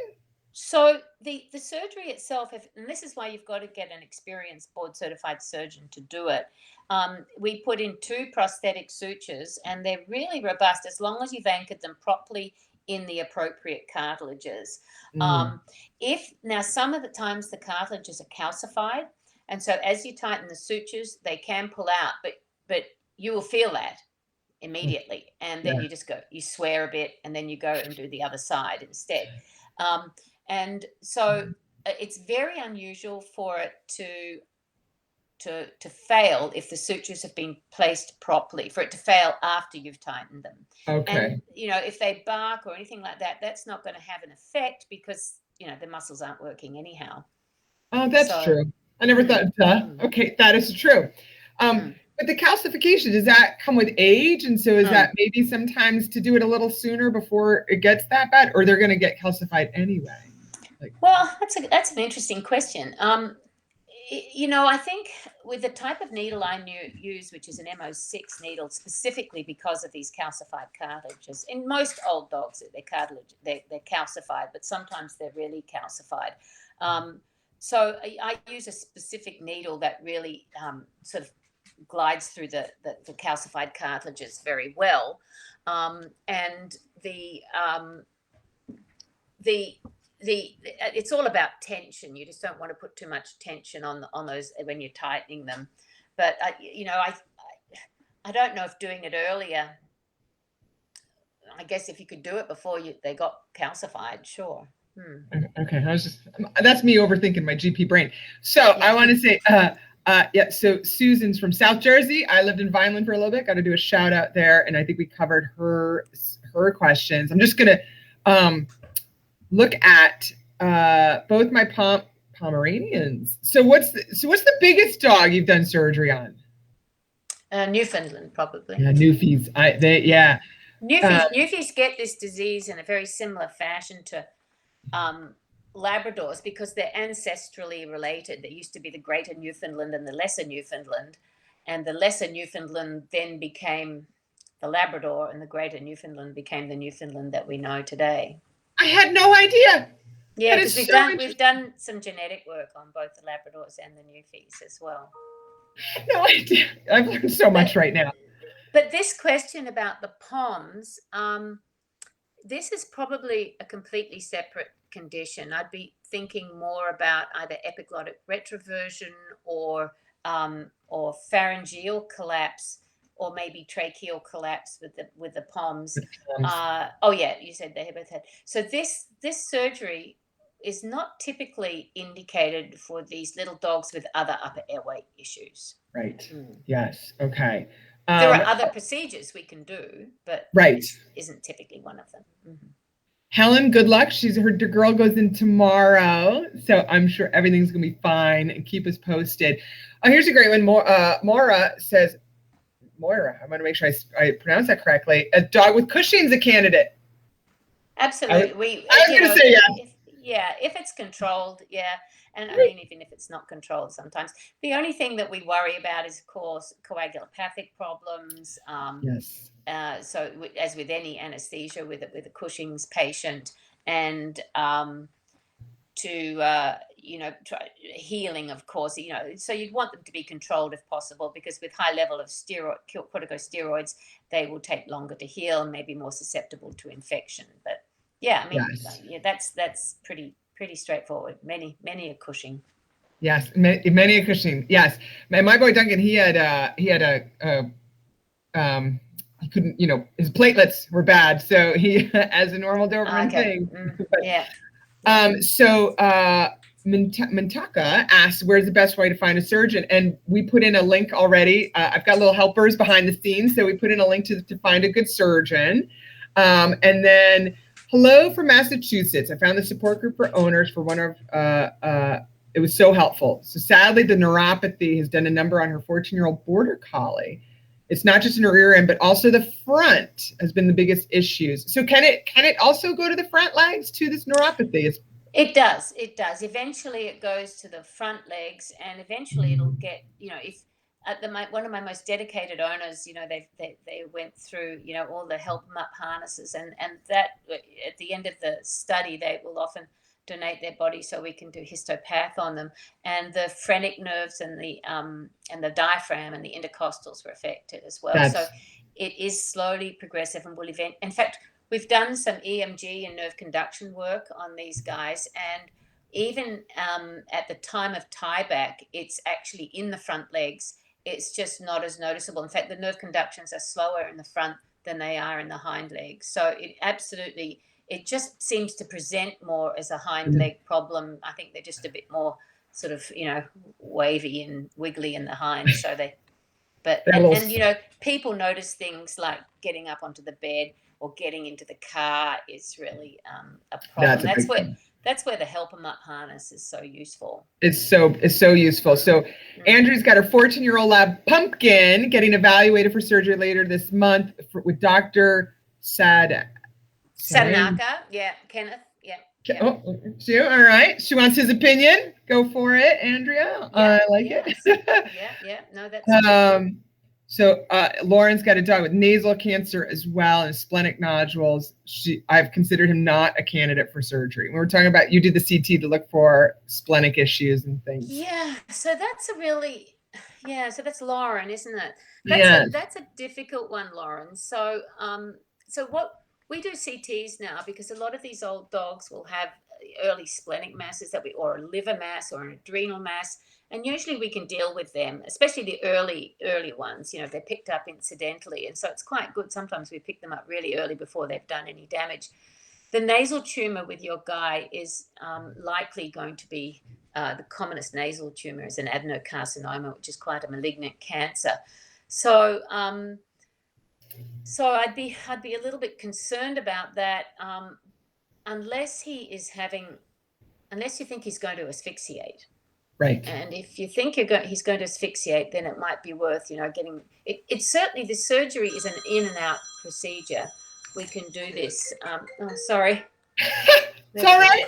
Speaker 2: So the surgery itself, and this is why you've got to get an experienced board-certified surgeon to do it. We put in 2 prosthetic sutures, and they're really robust as long as you've anchored them properly in the appropriate cartilages. If now some of the times the cartilages are calcified, and so as you tighten the sutures, they can pull out, but you will feel that immediately, and then you swear a bit, and then you go and do the other side instead. And so it's very unusual for it to fail if the sutures have been placed properly, for it to fail after you've tightened them.
Speaker 1: Okay.
Speaker 2: And, if they bark or anything like that, that's not going to have an effect because, the muscles aren't working anyhow.
Speaker 1: Oh, that's true. I never thought, okay, that is true. But the calcification, does that come with age? And so is that maybe sometimes to do it a little sooner before it gets that bad, or they're going to get calcified anyway?
Speaker 2: Well, that's an interesting question. I think with the type of needle I use, which is an MO6 needle, specifically because of these calcified cartilages, in most old dogs, they're calcified, but sometimes they're really calcified. So I use a specific needle that really sort of glides through the calcified cartilages very well, and it's all about tension. You just don't want to put too much tension on those when you're tightening them. But I don't know if doing it earlier. I guess if you could do it before they got calcified, sure.
Speaker 1: Okay, that's me overthinking my GP brain. So I want to say, so Susan's from South Jersey. I lived in Vineland for a little bit. Got to do a shout out there, and I think we covered her questions. I'm just gonna look at both my Pomeranians. So what's the biggest dog you've done surgery on?
Speaker 2: Newfoundland, probably.
Speaker 1: Yeah, Newfies.
Speaker 2: Newfies get this disease in a very similar fashion to Labradors because they're ancestrally related. There used to be the Greater Newfoundland and the Lesser Newfoundland, and the Lesser Newfoundland then became the Labrador, and the Greater Newfoundland became the Newfoundland that we know today.
Speaker 1: I had no idea.
Speaker 2: Yeah, because we've done some genetic work on both the Labradors and the Newfies as well.
Speaker 1: No idea. I've learned so much right now.
Speaker 2: But this question about the POMs, this is probably a completely separate condition. I'd be thinking more about either epiglottic retroversion or pharyngeal collapse, or maybe tracheal collapse with the POMs. You said they both had. So this surgery is not typically indicated for these little dogs with other upper airway issues.
Speaker 1: Right. Yes. Okay.
Speaker 2: There are other procedures we can do, but this isn't typically one of them.
Speaker 1: Helen, good luck. Her girl goes in tomorrow, so I'm sure everything's gonna be fine. And keep us posted. Oh, here's a great one. Moira says, Moira, I want to make sure I pronounce that correctly. A dog with Cushing's a candidate.
Speaker 2: Absolutely.
Speaker 1: I was going to say
Speaker 2: yeah. If it's controlled, yeah. And I mean, even if it's not controlled sometimes. The only thing that we worry about is, of course, coagulopathic problems.
Speaker 1: Yes.
Speaker 2: So as with any anesthesia with a Cushing's patient, and try healing, of course, so you'd want them to be controlled if possible, because with high level of corticosteroids, they will take longer to heal and may be more susceptible to infection. But yeah, I mean, that's pretty straightforward. Many are Cushing.
Speaker 1: Yes, many a cushioning. Yes, my boy Duncan, he had he couldn't, his platelets were bad, so he as a normal Doberman thing.
Speaker 2: Yeah.
Speaker 1: So Mintaka asked, where's the best way to find a surgeon? And we put in a link already. I've got little helpers behind the scenes, so we put in a link to find a good surgeon. And then hello from Massachusetts. I found the support group for owners for one of it was so helpful. So sadly, the neuropathy has done a number on her 14-year-old border collie. It's not just in her rear end, but also the front has been the biggest issues. So can it also go to the front legs too, this neuropathy?
Speaker 2: It does. It does. Eventually it goes to the front legs, and eventually it'll get, if one of my most dedicated owners, they went through, all the help them up harnesses, and that at the end of the study, they will often donate their body so we can do histopath on them, and the phrenic nerves and the diaphragm and the intercostals were affected as well. So it is slowly progressive and will in fact, we've done some EMG and nerve conduction work on these guys, and even at the time of tieback, it's actually in the front legs. It's just not as noticeable. In fact, the nerve conductions are slower in the front than they are in the hind legs. So it just seems to present more as a hind leg problem. I think they're just a bit more sort of, wavy and wiggly in the hind. So people notice things like getting up onto the bed or getting into the car is really a problem. That's where the help 'em up harness is so useful.
Speaker 1: It's so useful. So Andrew's got her 14-year-old lab Pumpkin getting evaluated for surgery later this month with Dr. Sadak.
Speaker 2: Sadnaka, yeah, Kenneth, yeah.
Speaker 1: Oh, all right. She wants his opinion. Go for it, Andrea. I like it.
Speaker 2: Yeah. No, that's
Speaker 1: So Lauren's got a dog with nasal cancer as well and splenic nodules. I've considered him not a candidate for surgery. We were talking about, you did the CT to look for splenic issues and things.
Speaker 2: Yeah. So that's so that's Lauren, isn't it? That's a difficult one, Lauren. So what we do CTs now, because a lot of these old dogs will have early splenic masses or a liver mass or an adrenal mass. And usually we can deal with them, especially the early ones, they're picked up incidentally. And so it's quite good. Sometimes we pick them up really early before they've done any damage. The nasal tumor with your guy is likely going to be the commonest nasal tumor is an adenocarcinoma, which is quite a malignant cancer. So I'd be a little bit concerned about that unless you think he's going to asphyxiate.
Speaker 1: Right.
Speaker 2: And if you think he's going to asphyxiate, then it might be worth, getting it. It's certainly, the surgery is an in and out procedure. We can do this. Sorry.
Speaker 1: It's all right.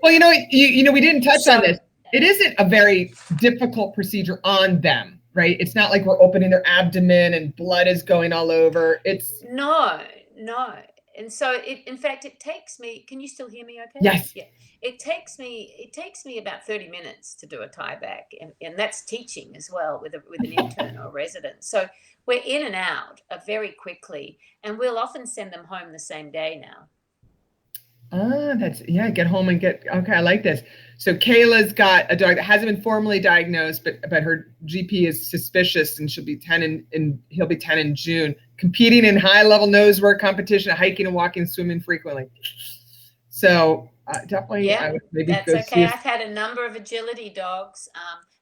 Speaker 1: Well, we didn't touch on this. It isn't a very difficult procedure on them, right? It's not like we're opening their abdomen and blood is going all over. It's
Speaker 2: no. And so in fact, it takes me, can you still hear me okay?
Speaker 1: Yes.
Speaker 2: Yeah. It takes me about 30 minutes to do a tieback, and that's teaching as well with an intern or resident. So we're in and out very quickly, and we'll often send them home the same day now.
Speaker 1: Get home and okay, I like this. So Kayla's got a dog that hasn't been formally diagnosed, but her GP is suspicious, and she'll be 10 he'll be 10 in June, competing in high-level nose work competition, hiking and walking, swimming frequently. So definitely,
Speaker 2: yeah,
Speaker 1: I would maybe
Speaker 2: that's
Speaker 1: go
Speaker 2: okay. I've had a number of agility dogs.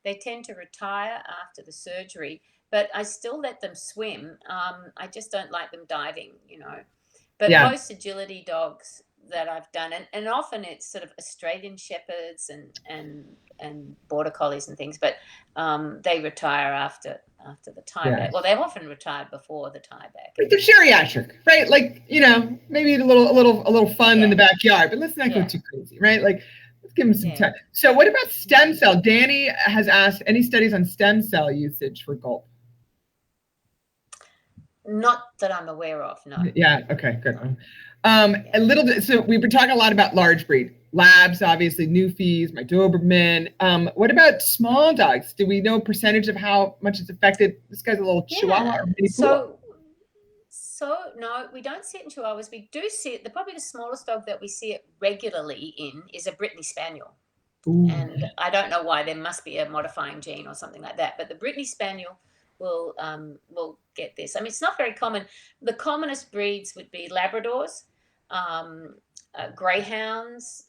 Speaker 2: They tend to retire after the surgery, but I still let them swim. I just don't like them diving, But most agility dogs that I've done, and often it's sort of Australian Shepherds and Border Collies and things, but they retire after the tieback. Well, they've often retired before the tieback.
Speaker 1: Like the geriatric, right? Like, maybe a little fun in the backyard, but let's not go too crazy, right? Like, let's give them some time. So what about stem cell? Danny has asked, any studies on stem cell usage for GOLPP?
Speaker 2: Not that I'm aware of, no.
Speaker 1: Yeah, okay, good. A little bit, so we've been talking a lot about large breed. Labs, obviously, Newfies, my Doberman. What about small dogs? Do we know a percentage of how much it's affected? This guy's a little Chihuahua or mini poodle.
Speaker 2: So no, we don't see it in Chihuahuas. We do see it. Probably the smallest dog that we see it regularly in is a Brittany Spaniel.
Speaker 1: Ooh.
Speaker 2: And I don't know why. There must be a modifying gene or something like that. But the Brittany Spaniel will get this. I mean, it's not very common. The commonest breeds would be Labradors, Greyhounds.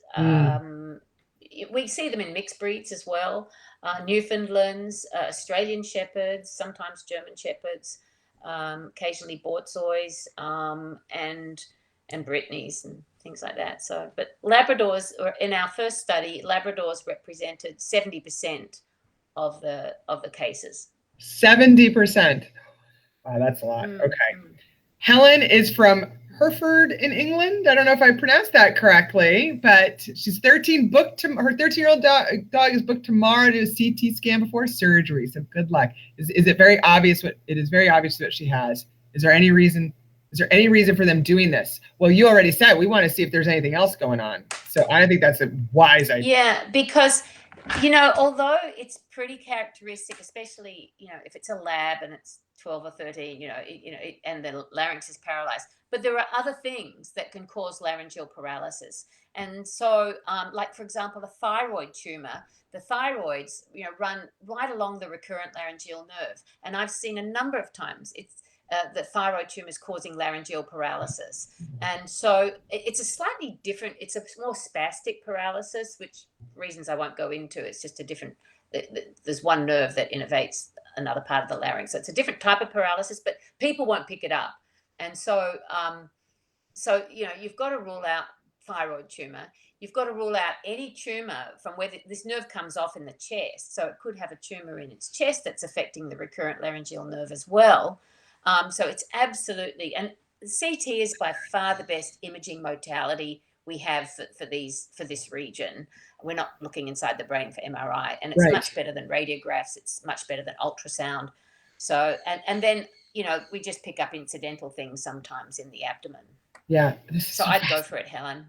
Speaker 2: We see them in mixed breeds as well. Newfoundlands, Australian Shepherds, sometimes German Shepherds, occasionally Borzois, and Brittany's and things like that. So, but Labradors, or in our first study, Labradors represented 70% of the cases.
Speaker 1: 70%. Wow, that's a lot. Okay. Helen is from Hereford in England. I don't know if I pronounced that correctly, but she's 13. Her 13-year-old dog is booked tomorrow to do a CT scan before surgery. So good luck. Is it very obvious what it is? Very obvious what she has. Is there any reason for them doing this? Well, you already said we want to see if there's anything else going on. So I think that's a wise idea.
Speaker 2: Yeah, because although it's pretty characteristic, especially if it's a lab and it's 12 or 13, and the larynx is paralyzed, but there are other things that can cause laryngeal paralysis. And so, like for example, a thyroid tumor, the thyroids, run right along the recurrent laryngeal nerve, and I've seen a number of times the thyroid tumor is causing laryngeal paralysis. And so it's a slightly different, it's a more spastic paralysis, which reasons I won't go into. It's just a different, there's one nerve that innervates another part of the larynx. So it's a different type of paralysis, but people won't pick it up. And so, you've got to rule out thyroid tumor. You've got to rule out any tumor from where this nerve comes off in the chest. So it could have a tumor in its chest that's affecting the recurrent laryngeal nerve as well. So it's absolutely, and CT is by far the best imaging modality we have for this region. We're not looking inside the brain for MRI, and it's much better than radiographs. It's much better than ultrasound. So, and then, we just pick up incidental things sometimes in the abdomen.
Speaker 1: Yeah.
Speaker 2: So I'd go for it, Helen.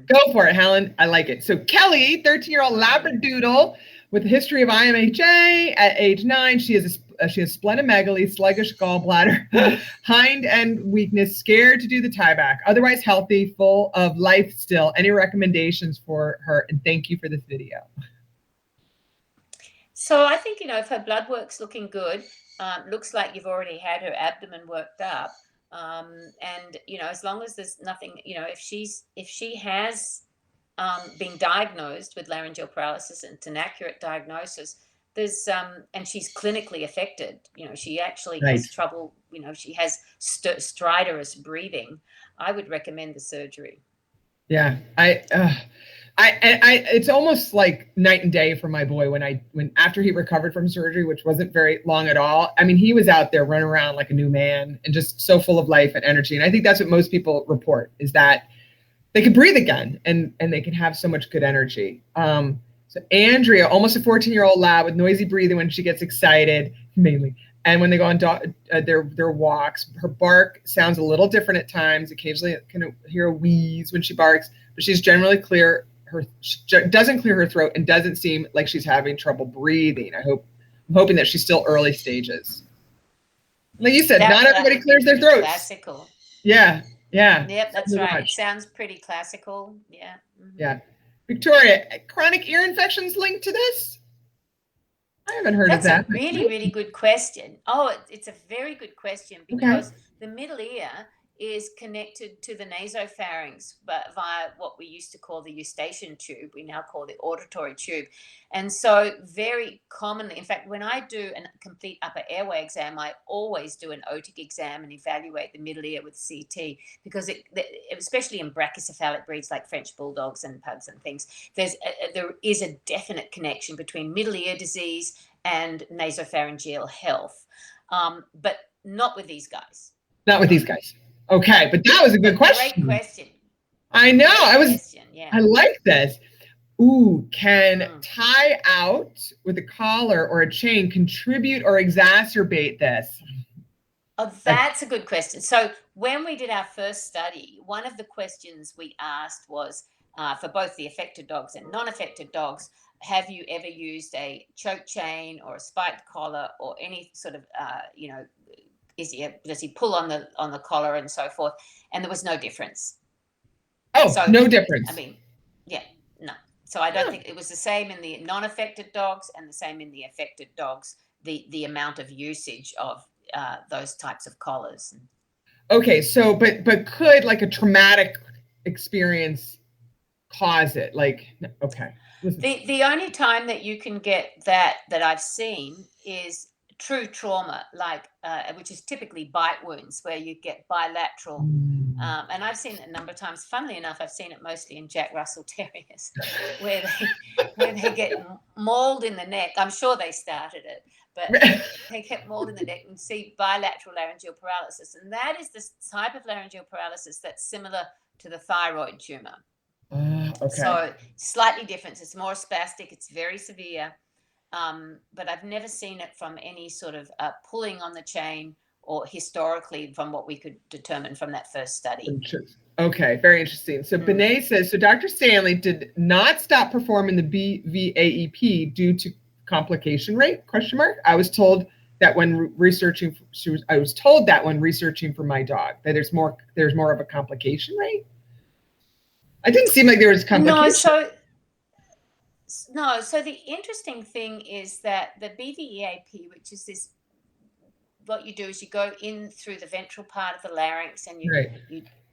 Speaker 1: Go for it, Helen. I like it. So Kelly, 13-year-old Labradoodle with a history of IMHA at age 9. She has splenomegaly, sluggish gallbladder, hind end weakness, scared to do the tieback, otherwise healthy, full of life still. Any recommendations for her? And thank you for this video.
Speaker 2: So I think, if her blood work's looking good, looks like you've already had her abdomen worked up. And as long as there's nothing, if she has been diagnosed with laryngeal paralysis and it's an accurate diagnosis, there's and she's clinically affected, she actually has trouble, she has stridorous breathing, I would recommend the surgery.
Speaker 1: Yeah, it's almost like night and day for my boy when after he recovered from surgery, which wasn't very long at all. I mean, he was out there running around like a new man and just so full of life and energy. And I think that's what most people report, is that they can breathe again and they can have so much good energy. So Andrea, almost a 14-year-old lab with noisy breathing when she gets excited, mainly. And when they go on their walks, her bark sounds a little different at times. Occasionally, I can hear a wheeze when she barks, but she's generally clear. She doesn't clear her throat and doesn't seem like she's having trouble breathing. I'm hoping that she's still early stages. Like you said, not everybody clears their throats.
Speaker 2: Classical.
Speaker 1: Yeah.
Speaker 2: Yep, that's right. It sounds pretty classical. Yeah.
Speaker 1: Yeah. Victoria, chronic ear infections linked to this? I haven't heard of that.
Speaker 2: That's a really, really good question. Oh, it's a very good question, because the middle ear is connected to the nasopharynx, but via what we used to call the eustachian tube, we now call the auditory tube. And so very commonly, in fact, when I do a complete upper airway exam, I always do an otic exam and evaluate the middle ear with CT, because especially in brachycephalic breeds like French bulldogs and pugs and things, there is a definite connection between middle ear disease and nasopharyngeal health, but not with these guys.
Speaker 1: Not with these guys. Okay, but that was a good question.
Speaker 2: Great question.
Speaker 1: I know.
Speaker 2: Yeah.
Speaker 1: I like this. Ooh, can tie out with a collar or a chain contribute or exacerbate this?
Speaker 2: Oh, that's a good question. So when we did our first study, one of the questions we asked was, for both the affected dogs and non-affected dogs, have you ever used a choke chain or a spiked collar or any sort of, does he pull on the collar and so forth? And there was no difference.
Speaker 1: Oh, so, no difference.
Speaker 2: I mean, yeah, no. So I don't think it was the same in the non-affected dogs and the same in the affected dogs, the amount of usage of those types of collars.
Speaker 1: Okay, so but could like a traumatic experience cause it? Like, okay.
Speaker 2: The only time that you can get that I've seen is true trauma, like which is typically bite wounds, where you get bilateral. And I've seen it a number of times. Funnily enough, I've seen it mostly in Jack Russell Terriers, where they get mauled in the neck. I'm sure they started it, but they get mauled in the neck and see bilateral laryngeal paralysis. And that is the type of laryngeal paralysis that's similar to the thyroid tumor.
Speaker 1: Okay.
Speaker 2: So slightly different. It's more spastic. It's very severe. But I've never seen it from any sort of pulling on the chain, or historically from what we could determine from that first study.
Speaker 1: Okay, very interesting. So Benet says, so Dr. Stanley did not stop performing the Bvaep due to complication rate, ? I was told that when researching for my dog, that there's more of a complication rate. It didn't seem like there was complication.
Speaker 2: No, so the interesting thing is that the Bvaep, which is this, what you do is you go in through the ventral part of the larynx and you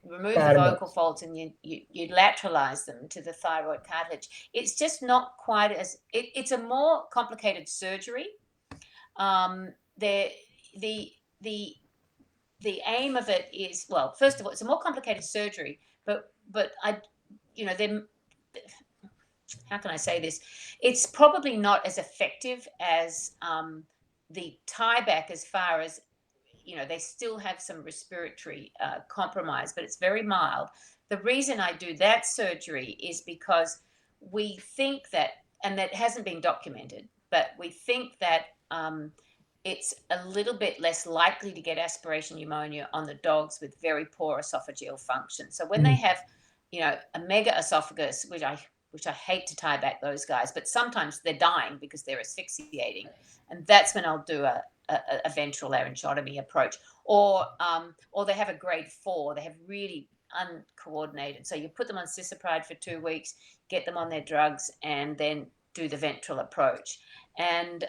Speaker 2: remove the vocal folds and you lateralize them to the thyroid cartilage. It's just not quite as, it's a more complicated surgery. The aim of it is, well, first of all, it's a more complicated surgery, but how can I say this? It's probably not as effective as the tieback, as far as, they still have some respiratory compromise, but it's very mild. The reason I do that surgery is because we think that, and that hasn't been documented, but we think that it's a little bit less likely to get aspiration pneumonia on the dogs with very poor esophageal function. So when they have, a mega esophagus, which I hate to tie back those guys, but sometimes they're dying because they're asphyxiating. And that's when I'll do a ventral laryngotomy approach. Or they have a grade 4, they have really uncoordinated. So you put them on cisapride for 2 weeks, get them on their drugs, and then do the ventral approach. And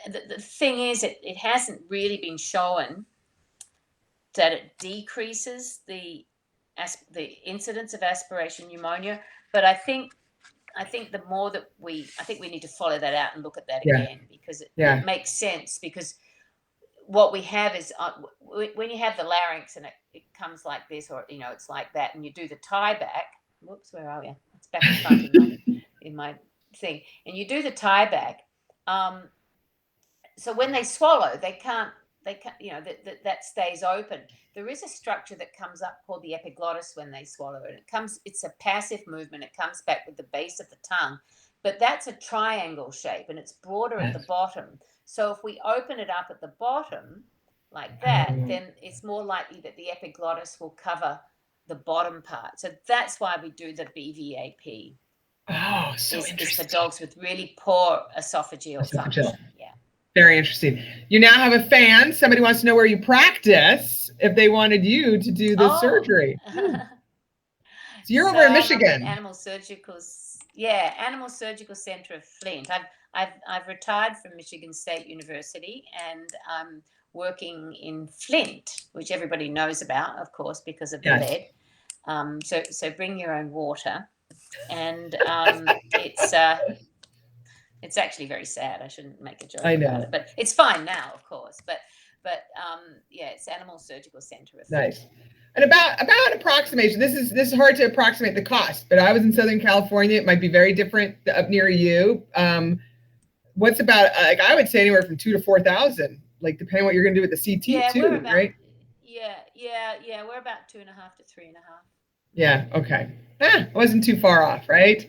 Speaker 2: the thing is, it hasn't really been shown that it decreases the incidence of aspiration pneumonia. But I think the more that we need to follow that out and look at that again, because it makes sense. Because what we have is when you have the larynx and it comes like this, or it's like that, and you do the tie back. Whoops, where are we? It's back in front in my thing, and you do the tie back. So when they swallow, they can't. That stays open. There is a structure that comes up called the epiglottis when they swallow it. It's a passive movement. It comes back with the base of the tongue, but that's a triangle shape and it's broader at the bottom. So if we open it up at the bottom like that, then it's more likely that the epiglottis will cover the bottom part. So that's why we do the Bvaep.
Speaker 1: Oh, so interesting.
Speaker 2: It's for dogs with really poor esophageal function. Yeah.
Speaker 1: Very interesting. You now have a fan. Somebody wants to know where you practice if they wanted you to do the surgery. So you're over in Michigan.
Speaker 2: Animal Surgical Center of Flint. I've retired from Michigan State University, and I'm working in Flint, which everybody knows about, of course, because of the lead. So bring your own water, and it's actually very sad. I shouldn't make a joke about it, but it's fine now, of course. But it's Animal Surgical Center of Flint.
Speaker 1: Nice. And about approximation. This is hard to approximate the cost, but I was in Southern California. It might be very different up near you. What's about I would say anywhere from $2,000 to $4,000, like depending on what you're going to do with the CT too, right?
Speaker 2: Yeah. We're about 2.5 to 3.5.
Speaker 1: Yeah. Okay. I wasn't too far off, right?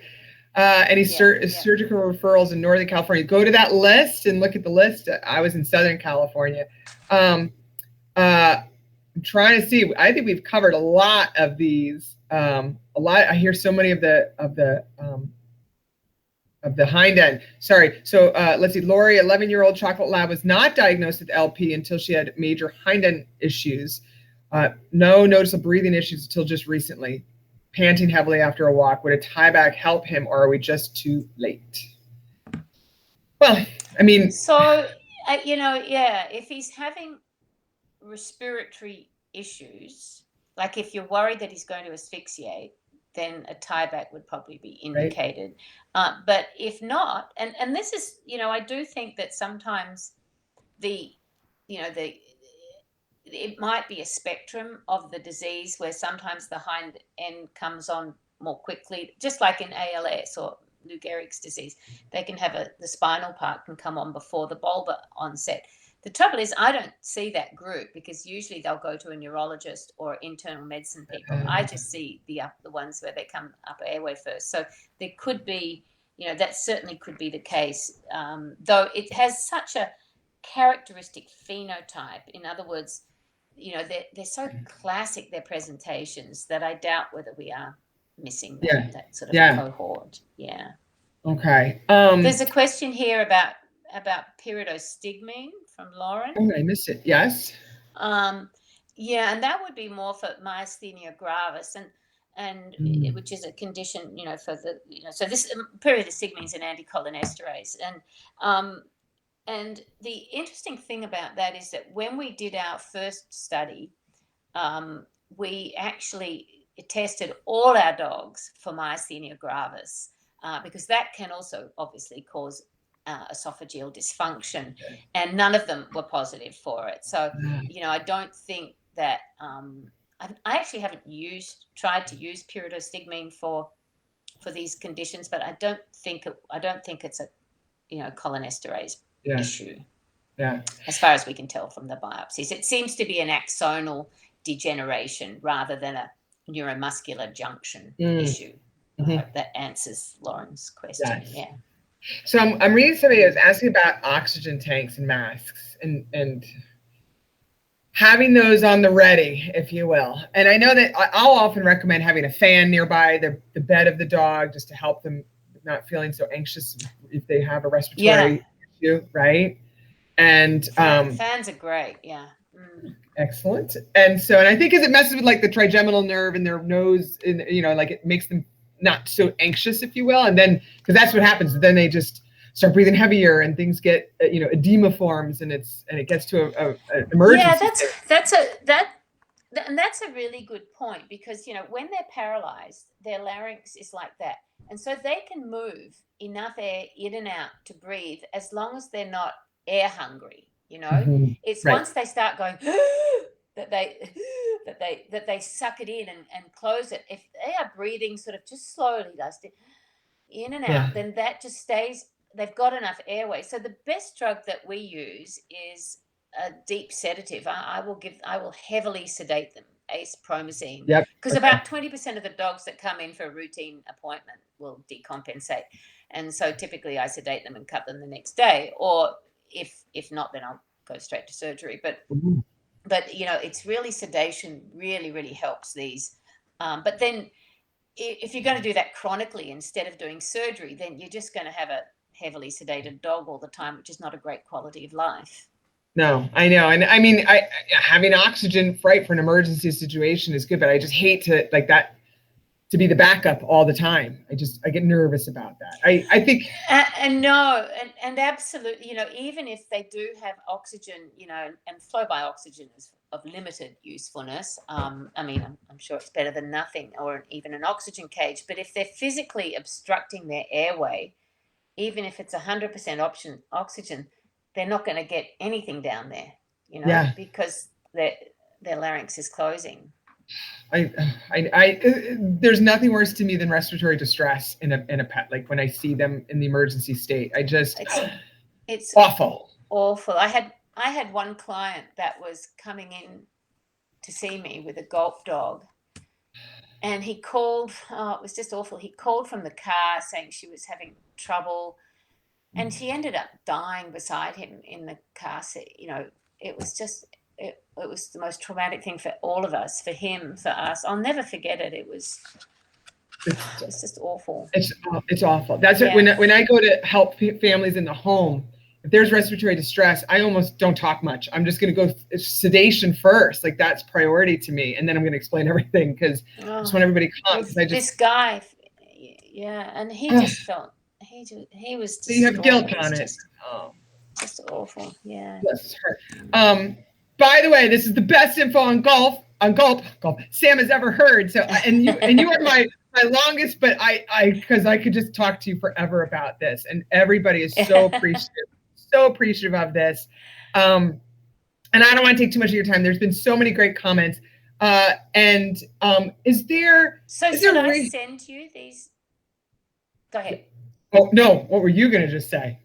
Speaker 1: Any surgical referrals in Northern California? Go to that list and look at the list. I was in Southern California. I'm trying to see. I think we've covered a lot of these. I hear so many of the hind end. Sorry. So let's see. Lori, 11-year-old chocolate lab, was not diagnosed with LP until she had major hind end issues. No noticeable breathing issues until just recently. panting heavily after a walk. Would a tie back help him, or are we just too late? Well, I mean,
Speaker 2: so if he's having respiratory issues, like if you're worried that he's going to asphyxiate, then a tie back would probably be indicated. Right. But if not, and this is, I do think that sometimes it might be a spectrum of the disease where sometimes the hind end comes on more quickly, just like in ALS or Lou Gehrig's disease. They can have the spinal part can come on before the bulbar onset. The trouble is, I don't see that group because usually they'll go to a neurologist or internal medicine people. I just see the ones where they come upper airway first. So there could be, that certainly could be the case, though it has such a characteristic phenotype. In other words, they're so classic, their presentations, that I doubt whether we are missing that sort of cohort. Yeah.
Speaker 1: Okay.
Speaker 2: There's a question here about pyridostigmine from Lauren.
Speaker 1: Oh, I missed it. Yes.
Speaker 2: And that would be more for myasthenia gravis, and which is a condition, for the, so this pyridostigmine is an anticholinesterase, and the interesting thing about that is that when we did our first study, we actually tested all our dogs for myasthenia gravis, because that can also obviously cause esophageal dysfunction, and none of them were positive for it. So, I don't think that I actually haven't tried to use pyridostigmine for these conditions, but I don't think it's a cholinesterase issue.
Speaker 1: Yeah. As
Speaker 2: far as we can tell from the biopsies, it seems to be an axonal degeneration rather than a neuromuscular junction issue. I hope that answers Lauren's question. Yes. Yeah.
Speaker 1: So I'm reading somebody that's asking about oxygen tanks and masks and having those on the ready, if you will. And I know that I'll often recommend having a fan nearby the bed of the dog just to help them not feeling so anxious if they have a respiratory issue, right? And
Speaker 2: fans are great. Yeah.
Speaker 1: Excellent. And I think it messes with like the trigeminal nerve in their nose, and like it makes them not so anxious, if you will. And then, because that's what happens, then they just start breathing heavier and things get, edema forms, and it gets to a emergency.
Speaker 2: Yeah, that's a really good point, because, when they're paralyzed, their larynx is like that. And so they can move enough air in and out to breathe as long as they're not air hungry, It's once they start going that they suck it in and close it. If they are breathing sort of just slowly, Dusty, in and out, then that just stays. They've got enough airway. So the best drug that we use is a deep sedative. I will heavily sedate them, acepromazine.
Speaker 1: Yep.
Speaker 2: Because about 20% of the dogs that come in for a routine appointment will decompensate. And so typically I sedate them and cut them the next day. Or if not, then I'll go straight to surgery. But it's really sedation really, really helps these. But then if you're going to do that chronically instead of doing surgery, then you're just going to have a heavily sedated dog all the time, which is not a great quality of life.
Speaker 1: No, I know. And I mean, having oxygen, right, for an emergency situation is good, but I just hate to to be the backup all the time. I get nervous about that. I think.
Speaker 2: And absolutely, even if they do have oxygen, and flow by oxygen is of limited usefulness. I'm sure it's better than nothing, or even an oxygen cage. But if they're physically obstructing their airway, even if it's 100% oxygen, they're not going to get anything down there, because their larynx is closing.
Speaker 1: There's nothing worse to me than respiratory distress in a pet. Like when I see them in the emergency state, it's awful.
Speaker 2: Awful. I had one client that was coming in to see me with a GOLPP dog, and he called. Oh, it was just awful. He called from the car saying she was having trouble, and she ended up dying beside him in the car seat. It was just. It was the most traumatic thing for all of us, for him, for us. I'll never forget it. It's just awful.
Speaker 1: It's awful. That's when I go to help families in the home, if there's respiratory distress, I almost don't talk much. I'm just going to go sedation first. Like that's priority to me. And then I'm going to explain everything because I just want everybody calm.
Speaker 2: This guy, yeah. And he just felt, he was
Speaker 1: so you have guilt on it.
Speaker 2: Just awful. Yeah.
Speaker 1: By the way, this is the best info on GOLPP Sam has ever heard. So, and you are my longest, but because I could just talk to you forever about this, and everybody is so appreciative of this. And I don't want to take too much of your time. There's been so many great comments. Is there?
Speaker 2: Should I send you these? Go ahead.
Speaker 1: Oh no! What were you going to just say?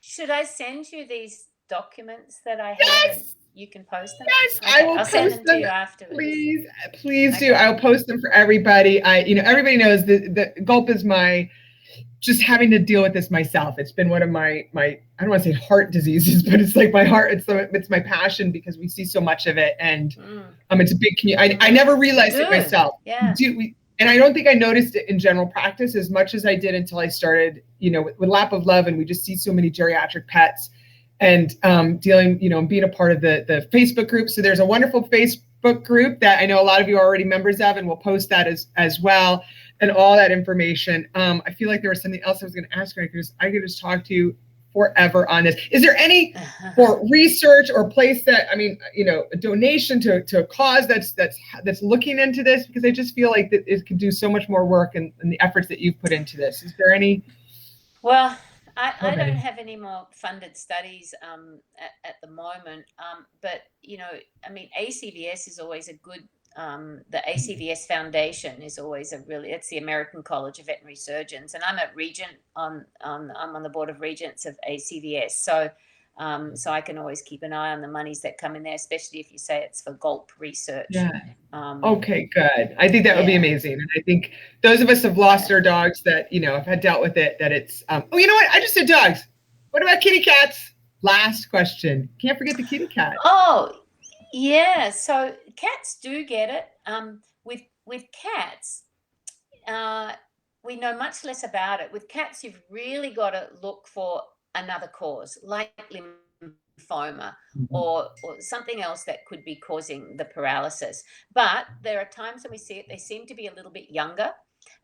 Speaker 2: Should I send you these documents that I have?
Speaker 1: Yes!
Speaker 2: You can post them?
Speaker 1: Yes,
Speaker 2: okay.
Speaker 1: I will
Speaker 2: I'll send them to you afterwards.
Speaker 1: Please do. I'll post them for everybody. Everybody knows that GOLPP is just having to deal with this myself. It's been one of my I don't want to say heart diseases, but it's like my heart. It's my passion because we see so much of it, and it's a big community. I never realized it myself.
Speaker 2: Yeah.
Speaker 1: And I don't think I noticed it in general practice as much as I did until I started, with Lap of Love, and we just see so many geriatric pets, and dealing, being a part of the Facebook group. So there's a wonderful Facebook group that I know a lot of you are already members of, and we'll post that as well, and all that information. I feel like there was something else I was going to ask her because I could just talk to you forever on this. Is there any for research or place that, a donation to a cause that's looking into this? Because I just feel like that it could do so much more work and the efforts that you've put into this. Is there any?
Speaker 2: Well, I don't have any more funded studies at the moment, but ACVS is always a good. The ACVS Foundation is always it's the American College of Veterinary Surgeons, and I'm a regent I'm on the board of regents of ACVS, so I can always keep an eye on the monies that come in there, especially if you say it's for GOLPP research.
Speaker 1: Yeah. Okay, good. I think that would be amazing, and I think those of us have lost our dogs that have had dealt with it. That it's oh, you know what? I just said dogs. What about kitty cats? Last question. Can't forget the kitty cat.
Speaker 2: Oh. Yeah, so cats do get it. With cats, we know much less about it. With cats, you've really got to look for another cause, like lymphoma or something else that could be causing the paralysis. But there are times when we see it, they seem to be a little bit younger.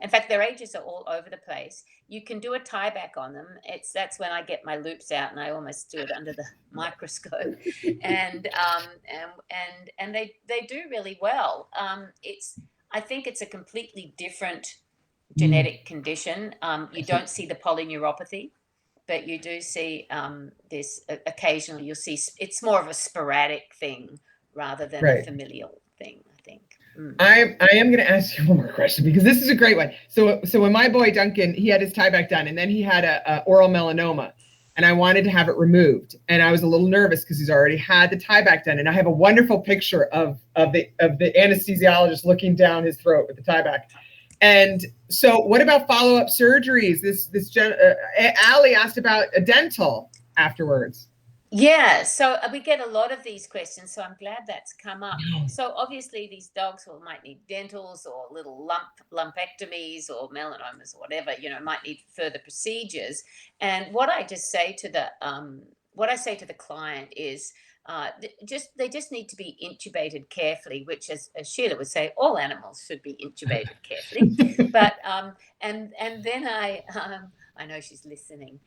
Speaker 2: In fact, their ages are all over the place. You can do a tie back on them. That's when I get my loops out and I almost do it under the microscope, and they do really well. I think it's a completely different genetic condition. You don't see the polyneuropathy, but you do see this occasionally. You'll see it's more of a sporadic thing rather than a familial thing, I think.
Speaker 1: I am going to ask you one more question because this is a great one. So when my boy Duncan, he had his tie back done, and then he had a oral melanoma, and I wanted to have it removed, and I was a little nervous because he's already had the tie back done, and I have a wonderful picture of the anesthesiologist looking down his throat with the tie back. And so, what about follow-up surgeries? Allie asked about a dental afterwards.
Speaker 2: Yeah, so we get a lot of these questions, so I'm glad that's come up. So obviously these dogs might need dentals or little lumpectomies or melanomas or whatever, might need further procedures. And what I just say to the client is they just need to be intubated carefully, which as Sheila would say, all animals should be intubated carefully. But and then I know she's listening.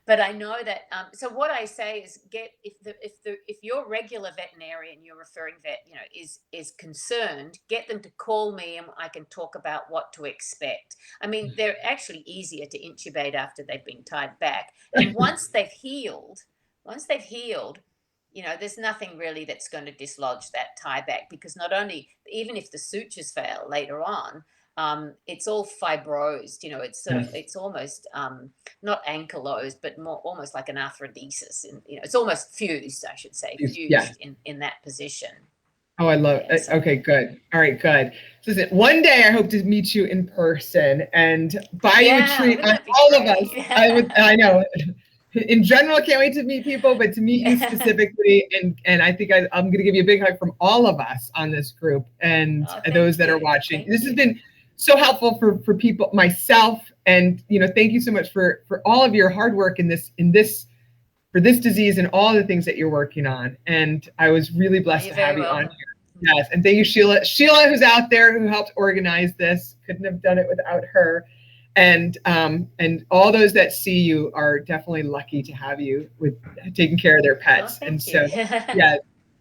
Speaker 2: But I know that. So what I say is, if your regular veterinarian, your referring vet, is concerned, get them to call me, and I can talk about what to expect. I mean, they're actually easier to intubate after they've been tied back, and once they've healed, there's nothing really that's going to dislodge that tie back, because not only, even if the sutures fail later on, it's all fibrosed, it's almost not ankylosed, but more almost like an arthrodesis, and it's almost fused, I should say, in that position.
Speaker 1: Oh, I love it. Okay, good. All right, good. So listen, one day I hope to meet you in person and buy you a treat on all of us. I know. In general, I can't wait to meet people, but to meet you specifically, and I think I'm going to give you a big hug from all of us on this group and those that are watching. This has been so helpful for people, myself, And, thank you so much for all of your hard work for this disease and all the things that you're working on. And I was really blessed to have you on here. Yes. And thank you, Sheila. Sheila, who's out there, who helped organize this. Couldn't have done it without her. And all those that see you are definitely lucky to have you with taking care of their pets.
Speaker 2: Well,
Speaker 1: and so,
Speaker 2: you.
Speaker 1: yeah,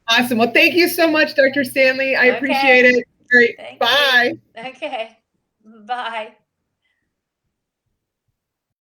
Speaker 1: awesome. Well, thank you so much, Dr. Stanley. I appreciate it. Great. Bye.
Speaker 2: Okay. Bye.